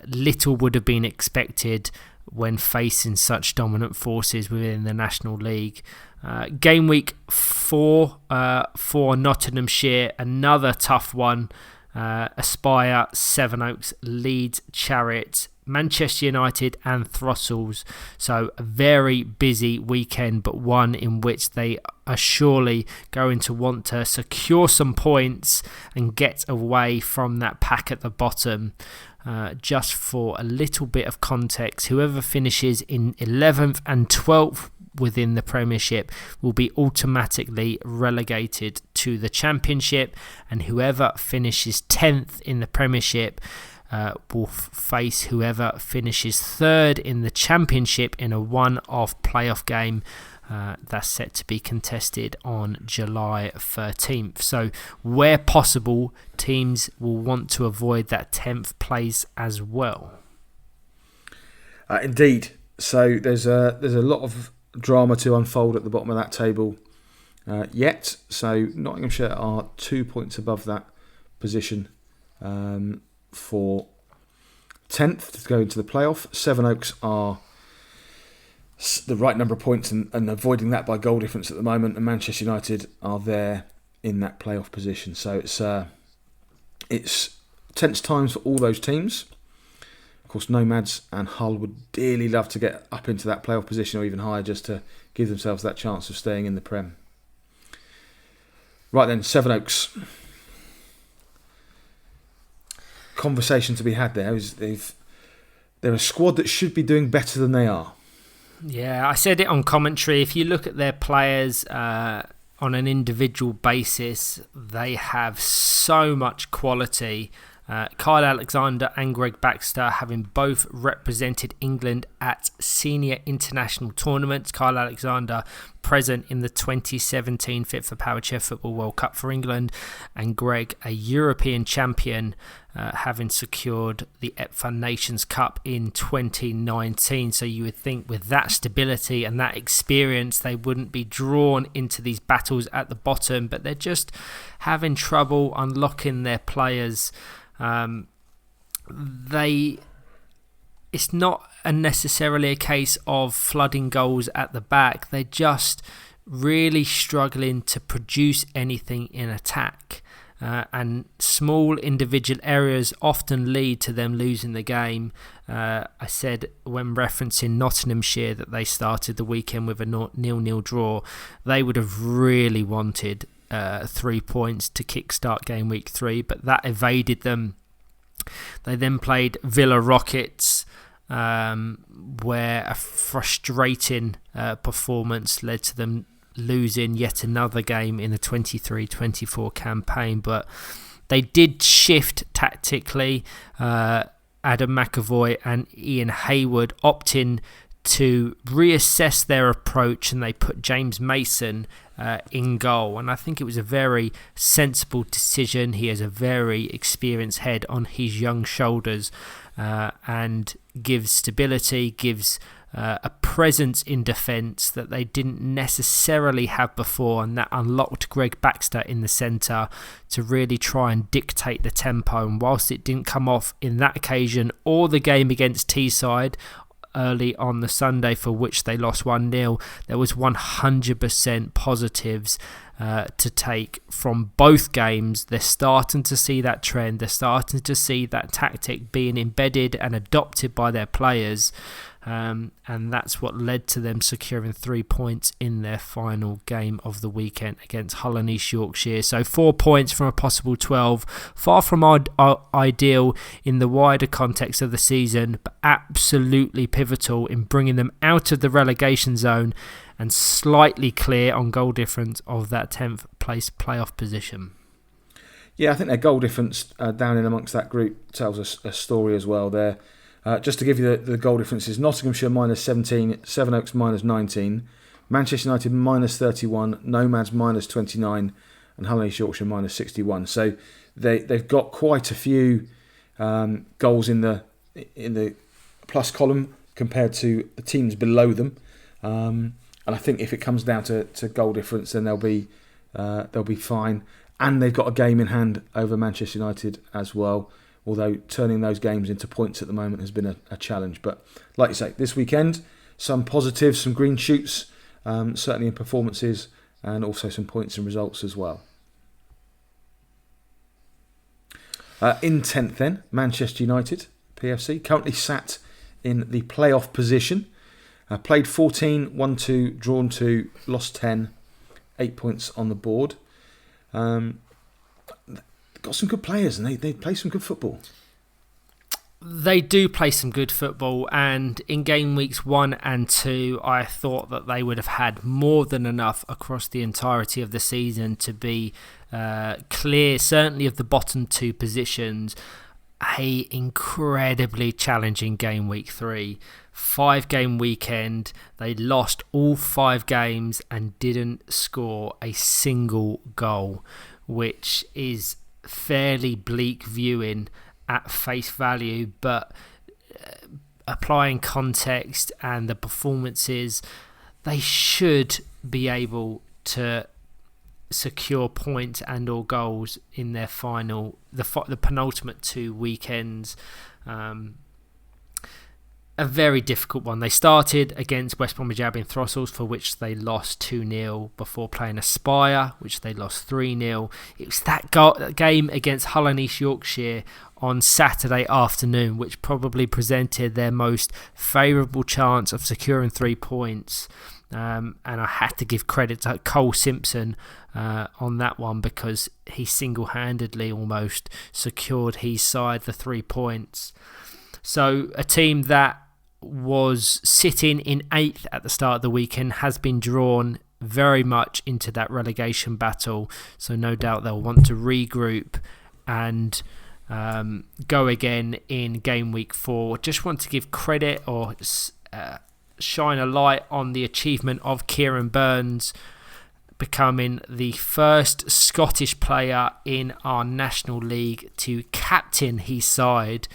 little would have been expected when facing such dominant forces within the National League. Game week 4 for Nottinghamshire, another tough one. Aspire, Sevenoaks, Leeds Chariot, Manchester United and Throttles. So a very busy weekend, but one in which they are surely going to want to secure some points and get away from that pack at the bottom. Just for a little bit of context, whoever finishes in 11th and 12th within the Premiership will be automatically relegated to the Championship, and whoever finishes 10th in the Premiership will face whoever finishes 3rd in the Championship in a one-off playoff game that's set to be contested on July 13th. So where possible, teams will want to avoid that 10th place as well. Indeed. So there's a lot of drama to unfold at the bottom of that table yet. So Nottinghamshire are 2 points above that position for 10th to go into the playoff. Sevenoaks are the right number of points and avoiding that by goal difference at the moment, and Manchester United are there in that playoff position. So it's tense times for all those teams. Of course, Nomads and Hull would dearly love to get up into that playoff position or even higher, just to give themselves that chance of staying in the Prem. Right then, Sevenoaks. Conversation to be had there is they're a squad that should be doing better than they are. Yeah, I said it on commentary. If you look at their players on an individual basis, they have so much quality. Kyle Alexander and Greg Baxter having both represented England at senior international tournaments. Kyle Alexander present in the 2017 Fit for Powerchair Football World Cup for England, and Greg a European champion, having secured the EPFA Nations Cup in 2019. So you would think with that stability and that experience they wouldn't be drawn into these battles at the bottom, but they're just having trouble unlocking their players. It's not necessarily a case of flooding goals at the back. They're just really struggling to produce anything in attack. And small individual errors often lead to them losing the game. I said when referencing Nottinghamshire that they started the weekend with a 0-0 draw. They would have really wanted 3 points to kickstart game week 3, but that evaded them. They then played Villa Rockets, where a frustrating performance led to them losing yet another game in the 23-24 campaign. But they did shift tactically. Adam McAvoy and Ian Hayward opting to reassess their approach, and they put James Mason in goal, and I think it was a very sensible decision. He has a very experienced head on his young shoulders, and gives stability, gives a presence in defence that they didn't necessarily have before, and that unlocked Greg Baxter in the centre to really try and dictate the tempo. And whilst it didn't come off in that occasion or the game against Teesside early on the Sunday, for which they lost 1-0, there was 100% positives to take from both games. They're starting to see that trend. They're starting to see that tactic being embedded and adopted by their players. And that's what led to them securing 3 points in their final game of the weekend against Hull and East Yorkshire. So 4 points from a possible 12, far from ideal in the wider context of the season, but absolutely pivotal in bringing them out of the relegation zone and slightly clear on goal difference of that 10th place playoff position. Yeah, I think their goal difference down in amongst that group tells us a story as well there. Just to give you the goal differences: Nottinghamshire minus 17, Sevenoaks minus 19, Manchester United minus 31, Nomads minus 29, and Hull and East Yorkshire minus 61. So they've got quite a few goals in the plus column compared to the teams below them. And I think if it comes down to goal difference, then they'll be fine. And they've got a game in hand over Manchester United as well, although turning those games into points at the moment has been a challenge. But like you say, this weekend, some positives, some green shoots, certainly in performances, and also some points and results as well. In 10th then, Manchester United, PFC, currently sat in the playoff position. Played 14, won 2, drawn 2, lost 10, 8 points on the board. Got some good players, and they play some good football. They do play some good football, and in game weeks 1 and 2, I thought that they would have had more than enough across the entirety of the season to be clear, certainly of the bottom 2 positions. A incredibly challenging game week 3. 5-game weekend. They lost all 5 games and didn't score a single goal, which is fairly bleak viewing at face value, but applying context and the performances, they should be able to secure points and or goals in their final, the penultimate 2 weekends. A very difficult one. They started against West Bromwich Albion Throssels, for which they lost 2-0, before playing Aspire, which they lost 3-0. It was that game against Hull and East Yorkshire on Saturday afternoon which probably presented their most favourable chance of securing 3 points. And I had to give credit to Cole Simpson on that one, because he single-handedly almost secured his side the 3 points. So a team that was sitting in 8th at the start of the weekend has been drawn very much into that relegation battle. So no doubt they'll want to regroup and go again in game week 4. Just want to give credit or shine a light on the achievement of Kieran Burns, becoming the first Scottish player in our National League to captain his side,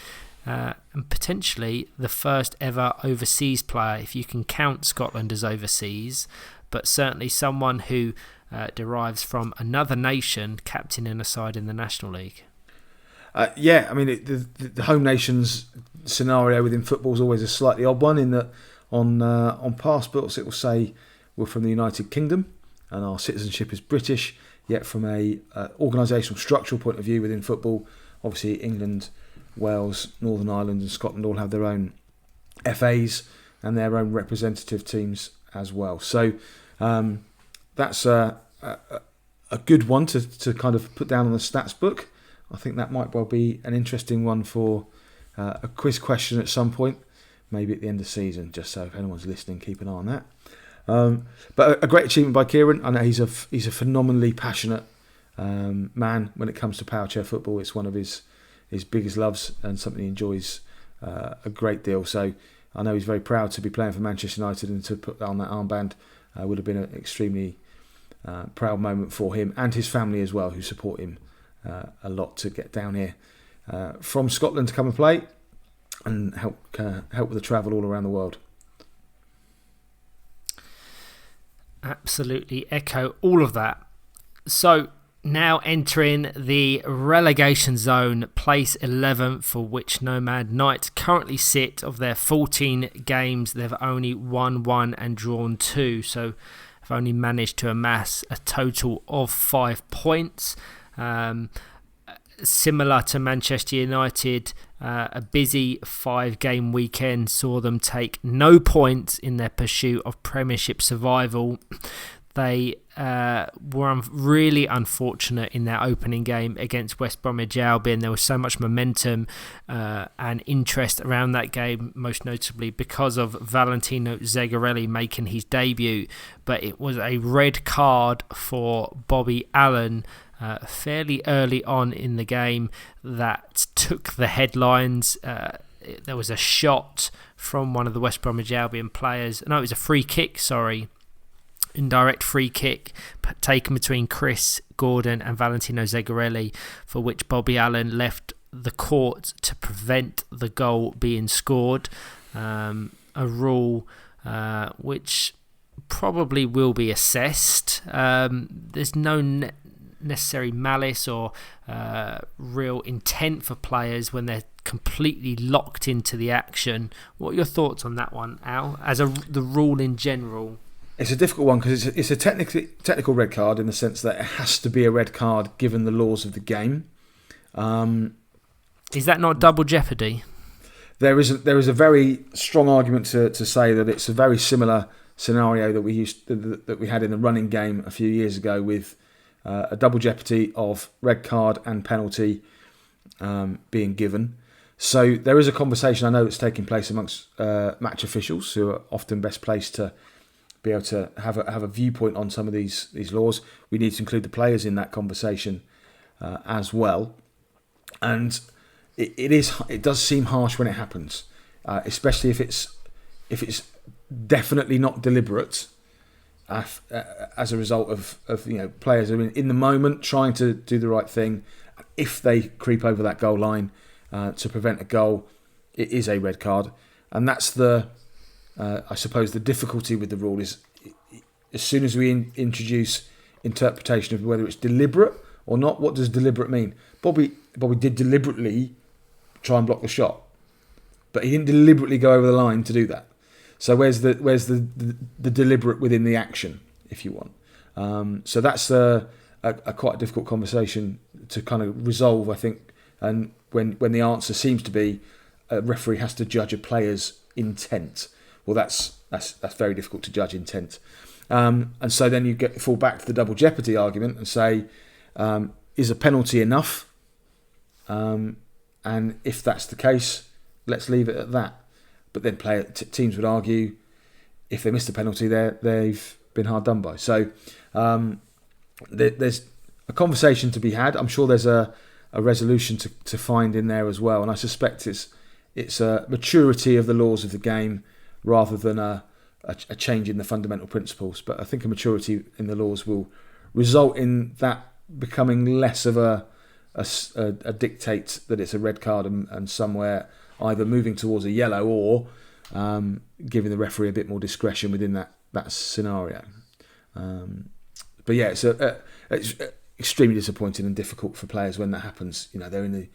and potentially the first ever overseas player, if you can count Scotland as overseas, but certainly someone who derives from another nation captaining a side in the National League. Yeah, I mean, the home nations scenario within football is always a slightly odd one, in that on passports it will say we're from the United Kingdom and our citizenship is British, yet from a organisational structural point of view within football, obviously England, Wales, Northern Ireland and Scotland all have their own FAs and their own representative teams as well. So that's a good one to kind of put down on the stats book. I think that might well be an interesting one for a quiz question at some point, maybe at the end of the season, just so if anyone's listening, keep an eye on that. But a great achievement by Kieran. I know he's a phenomenally passionate man when it comes to Powerchair football. It's one of his biggest loves and something he enjoys a great deal. So I know he's very proud to be playing for Manchester United, and to put on that armband would have been an extremely proud moment for him and his family as well, who support him a lot, to get down here from Scotland to come and play and help with the travel all around the world. Absolutely echo all of that. So now entering the relegation zone, place 11, for which Nomad Knights currently sit. Of their 14 games, they've only won 1 and drawn 2, so have only managed to amass a total of 5 points. Similar to Manchester United, a busy 5-game weekend saw them take no points in their pursuit of Premiership survival. They were really unfortunate in their opening game against West Bromwich Albion. There was so much momentum and interest around that game, most notably because of Valentino Zegarelli making his debut. But it was a red card for Bobby Allen fairly early on in the game that took the headlines. There was a shot from one of the West Bromwich Albion players. No, it was a free kick, indirect free kick taken between Chris Gordon and Valentino Zegarelli, for which Bobby Allen left the court to prevent the goal being scored. A rule which probably will be assessed. There's no necessary malice or real intent for players when they're completely locked into the action. What are your thoughts on that one, Al, as the rule in general? It's a difficult one because it's a technical red card in the sense that it has to be a red card given the laws of the game. Is that not double jeopardy? There is a very strong argument to say that it's a very similar scenario that we had in the running game a few years ago with a double jeopardy of red card and penalty being given. So there is a conversation I know that's taking place amongst match officials who are often best placed to be able to have a viewpoint on some of these laws. We need to include the players in that conversation as well. And it does seem harsh when it happens, especially if it's definitely not deliberate. As a result of players who are in the moment trying to do the right thing, if they creep over that goal line to prevent a goal, it is a red card. And that's I suppose the difficulty with the rule is as soon as we introduce interpretation of whether it's deliberate or not. What does deliberate mean? Bobby did deliberately try and block the shot, but he didn't deliberately go over the line to do that. So where's the deliberate within the action, if you want? So that's a quite a difficult conversation to kind of resolve, I think. And when the answer seems to be a referee has to judge a player's intent, well, that's very difficult to judge intent. And so then you fall back to the double jeopardy argument and say, is a penalty enough? And if that's the case, let's leave it at that. But then teams would argue if they missed a penalty, they've been hard done by. So there's a conversation to be had. I'm sure there's a resolution to find in there as well. And I suspect it's a maturity of the laws of the game rather than a change in the fundamental principles. But I think a maturity in the laws will result in that becoming less of a dictate that it's a red card and somewhere either moving towards a yellow or giving the referee a bit more discretion within that scenario. But yeah, it's extremely disappointing and difficult for players when that happens. They're in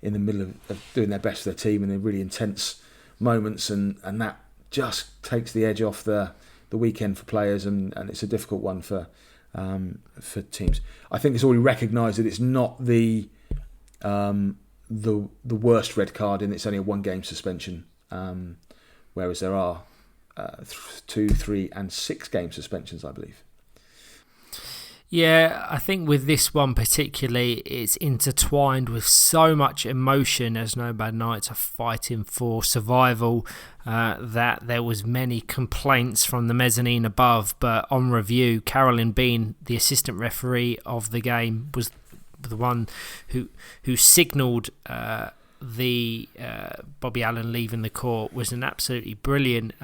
the middle of doing their best for their team in the really intense moments, and that just takes the edge off the weekend for players, and it's a difficult one for teams. I think it's already recognised that it's not the worst red card, and it's only a 1-game suspension, whereas there are 2, 3 and 6 game suspensions, I believe. Yeah, I think with this one particularly, it's intertwined with so much emotion as Nomad Knights are fighting for survival that there was many complaints from the mezzanine above. But on review, Carolyn Bean, the assistant referee of the game, was the one who signalled the Bobby Allen leaving the court. Was an absolutely brilliant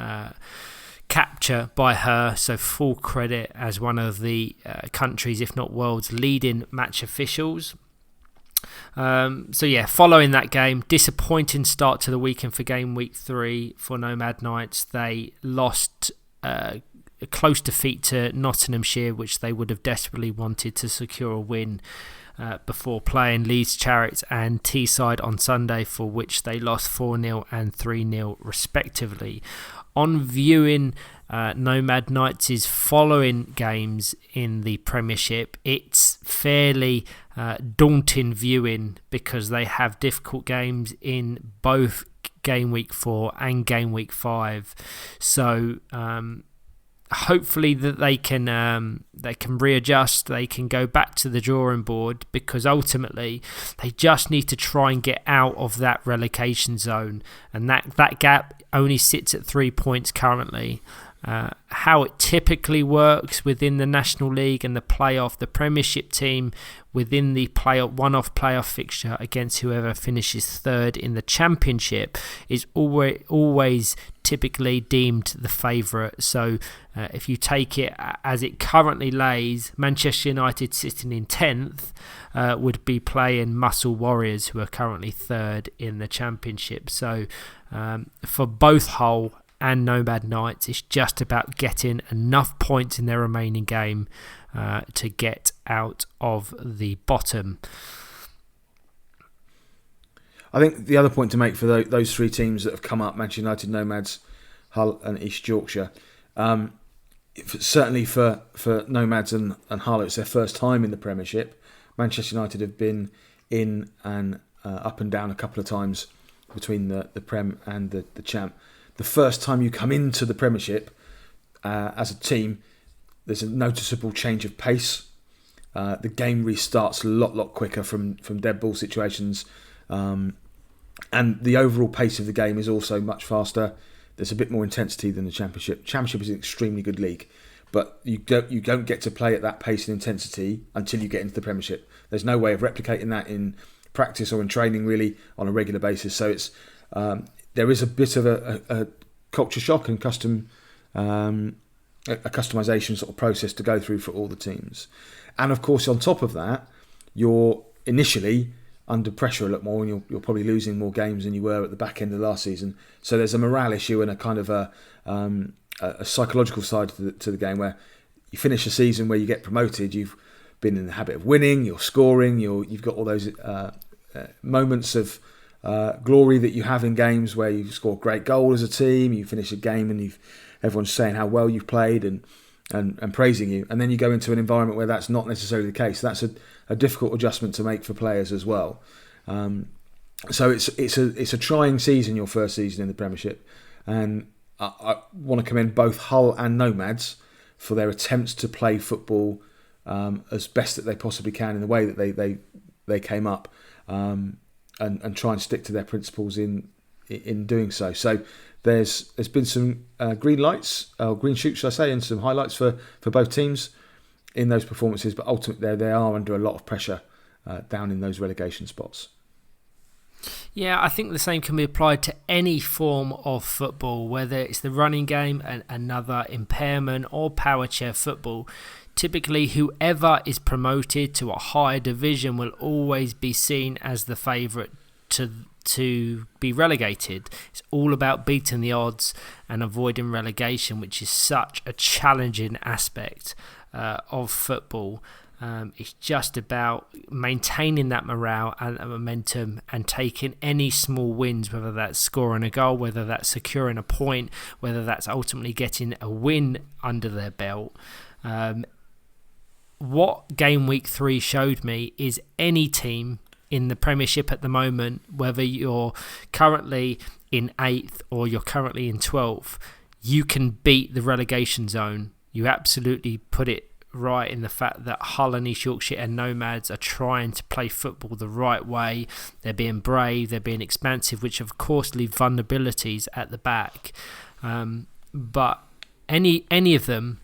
capture by her, so full credit as one of the country's, if not world's, leading match officials. So yeah, following that game, disappointing start to the weekend for Gameweek 3 for Nomad Knights. They lost a close defeat to Nottinghamshire, which they would have desperately wanted to secure a win before playing Leeds Chariots and Teesside on Sunday, for which they lost 4-0 and 3-0 respectively. On viewing Nomad Knights' following games in the Premiership, it's fairly daunting viewing because they have difficult games in both Game Week 4 and Game Week 5. So hopefully that they can readjust, they can go back to the drawing board, because ultimately they just need to try and get out of that relegation zone, and that gap only sits at 3 points currently. How it typically works within the National League and the playoff, the Premiership team within the one-off playoff fixture against whoever finishes third in the Championship is always typically deemed the favourite. So if you take it as it currently lays, Manchester United sitting in 10th would be playing Muscle Warriors, who are currently third in the Championship. So for both Hull and Nomad Knights, it's just about getting enough points in their remaining game to get out of the bottom. I think the other point to make for those three teams that have come up, Manchester United, Nomads, Hull and East Yorkshire, certainly for Nomads and Hull, it's their first time in the Premiership. Manchester United have been in and up and down a couple of times between the Prem and the Champ. The first time you come into the Premiership as a team, there's a noticeable change of pace. The game restarts a lot quicker from dead ball situations, and the overall pace of the game is also much faster. There's a bit more intensity than the Championship. Championship is an extremely good league, but you don't get to play at that pace and intensity until you get into the Premiership. There's no way of replicating that in practice or in training really on a regular basis. So it's there is a bit of a culture shock and a customisation sort of process to go through for all the teams. And of course, on top of that, you're initially under pressure a lot more, and you're probably losing more games than you were at the back end of last season. So there's a morale issue and a kind of a psychological side to the game, where you finish a season where you get promoted, you've been in the habit of winning, you're scoring, you've got all those moments of glory that you have in games where you score a great goal as a team, you finish a game and everyone's saying how well you've played and praising you, and then you go into an environment where that's not necessarily the case. That's a difficult adjustment to make for players as well. So it's a trying season, your first season in the Premiership, and I want to commend both Hull and Nomads for their attempts to play football as best that they possibly can in the way that they came up, and try and stick to their principles in doing so. So there's been some green shoots, should I say, and some highlights for both teams in those performances, but ultimately they are under a lot of pressure down in those relegation spots. Yeah, I think the same can be applied to any form of football, whether it's the running game and another impairment or Powerchair football. Typically, whoever is promoted to a higher division will always be seen as the favourite to be relegated. It's all about beating the odds and avoiding relegation, which is such a challenging aspect of football. It's just about maintaining that morale and that momentum and taking any small wins, whether that's scoring a goal, whether that's securing a point, whether that's ultimately getting a win under their belt. What Game Week 3 showed me is any team in the Premiership at the moment, whether you're currently in 8th or you're currently in 12th, you can beat the relegation zone. You absolutely put it right in the fact that Hull and East Yorkshire and Nomads are trying to play football the right way. They're being brave, they're being expansive, which of course leave vulnerabilities at the back. But any of them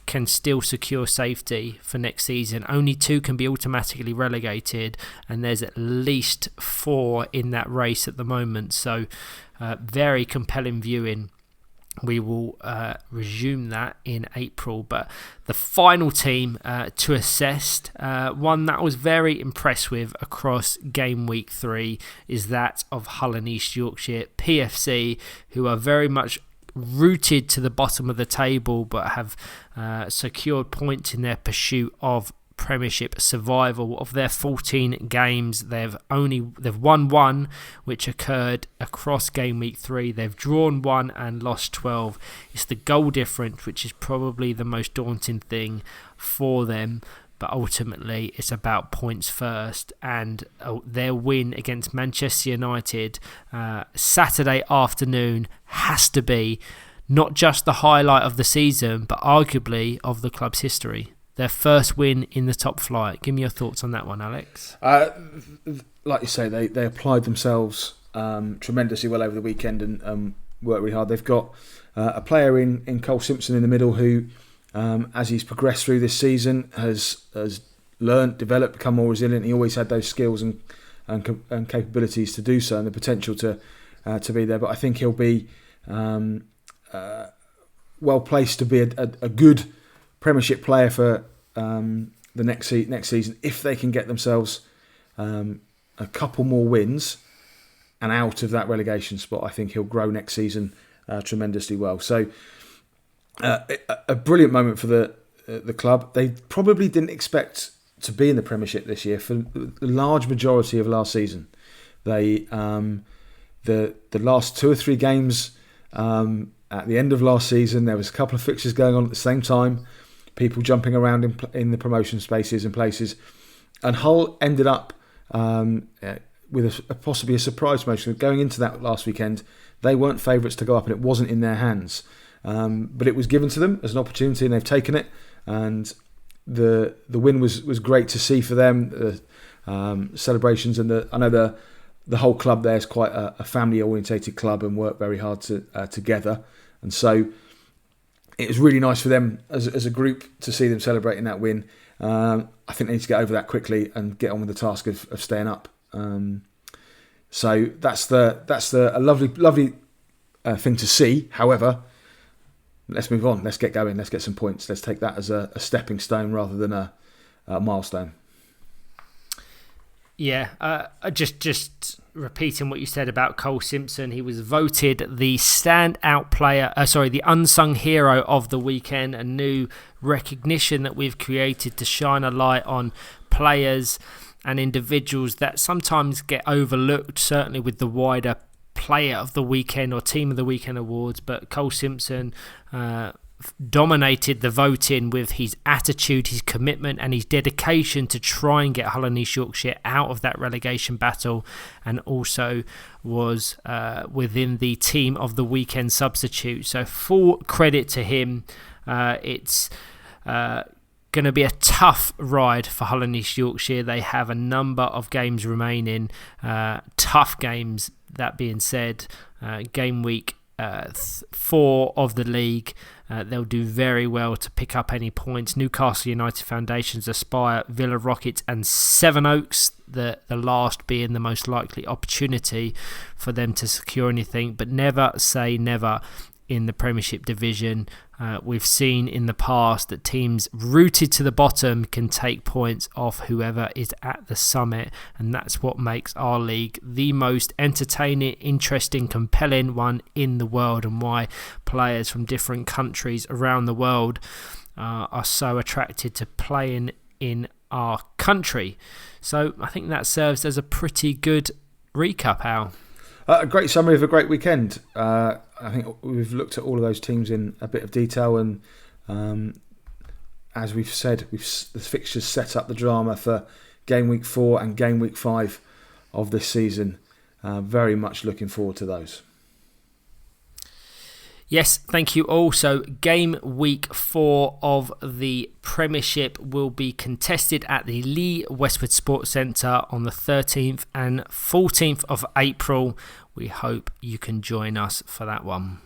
can still secure safety for next season. Only 2 can be automatically relegated, and there's at least 4 in that race at the moment. So very compelling viewing. We will resume that in April. But the final team to assess, one that I was very impressed with across Game Week 3, is that of Hull and East Yorkshire PFC, who are very much rooted to the bottom of the table, but have secured points in their pursuit of Premiership survival. Of their 14 games, they've won one, which occurred across Game Week 3. They've drawn one and lost 12. It's the goal difference which is probably the most daunting thing for them. But ultimately, it's about points first, and their win against Manchester United Saturday afternoon has to be not just the highlight of the season, but arguably of the club's history. Their first win in the top flight. Give me your thoughts on that one, Alex. Like you say, they applied themselves tremendously well over the weekend and worked really hard. They've got a player in Cole Simpson in the middle who, as he's progressed through this season, has learned, developed, become more resilient. He always had those skills and capabilities to do so, and the potential to be there. But I think he'll be well placed to be a good Premiership player for the next season if they can get themselves a couple more wins and out of that relegation spot. I think he'll grow next season tremendously well. So a brilliant moment for the club. They probably didn't expect to be in the Premiership this year for the large majority of last season. They the last 2 or 3 games at the end of last season, there was a couple of fixtures going on at the same time. People jumping around in the promotion spaces and places, and Hull ended up with possibly a surprise motion going into that last weekend. They weren't favourites to go up, and it wasn't in their hands, but it was given to them as an opportunity, and they've taken it. And the win was great to see for them. The celebrations, and I know the whole club there is quite a family orientated club and work very hard together, and so it was really nice for them as a group to see them celebrating that win. I think they need to get over that quickly and get on with the task of staying up. So that's a lovely thing to see. However, let's move on. Let's get going. Let's get some points. Let's take that as a stepping stone rather than a milestone. Yeah, just repeating what you said about Cole Simpson, he was voted the standout player, the unsung hero of the weekend, a new recognition that we've created to shine a light on players and individuals that sometimes get overlooked, certainly with the wider player of the weekend or team of the weekend awards. But Cole Simpson dominated the voting with his attitude, his commitment and his dedication to try and get Hull and East Yorkshire out of that relegation battle, and also was within the team of the weekend substitute. So full credit to him. It's going to be a tough ride for Hull and East Yorkshire. They have a number of games remaining, tough games. That being said, game week 4 of the league, they'll do very well to pick up any points. Newcastle United Foundations, Aspire, Villa Rockets and Sevenoaks, the last being the most likely opportunity for them to secure anything, but never say never in the Premiership division. We've seen in the past that teams rooted to the bottom can take points off whoever is at the summit, and that's what makes our league the most entertaining, interesting, compelling one in the world, and why players from different countries around the world are so attracted to playing in our country. So I think that serves as a pretty good recap, Al. A great summary of a great weekend. I think we've looked at all of those teams in a bit of detail, and as we've said, the fixtures set up the drama for Game Week 4 and Game Week 5 of this season. Very much looking forward to those. Yes, thank you all. So Game Week 4 of the Premiership will be contested at the Lee Westwood Sports Centre on the 13th and 14th of April. We hope you can join us for that one.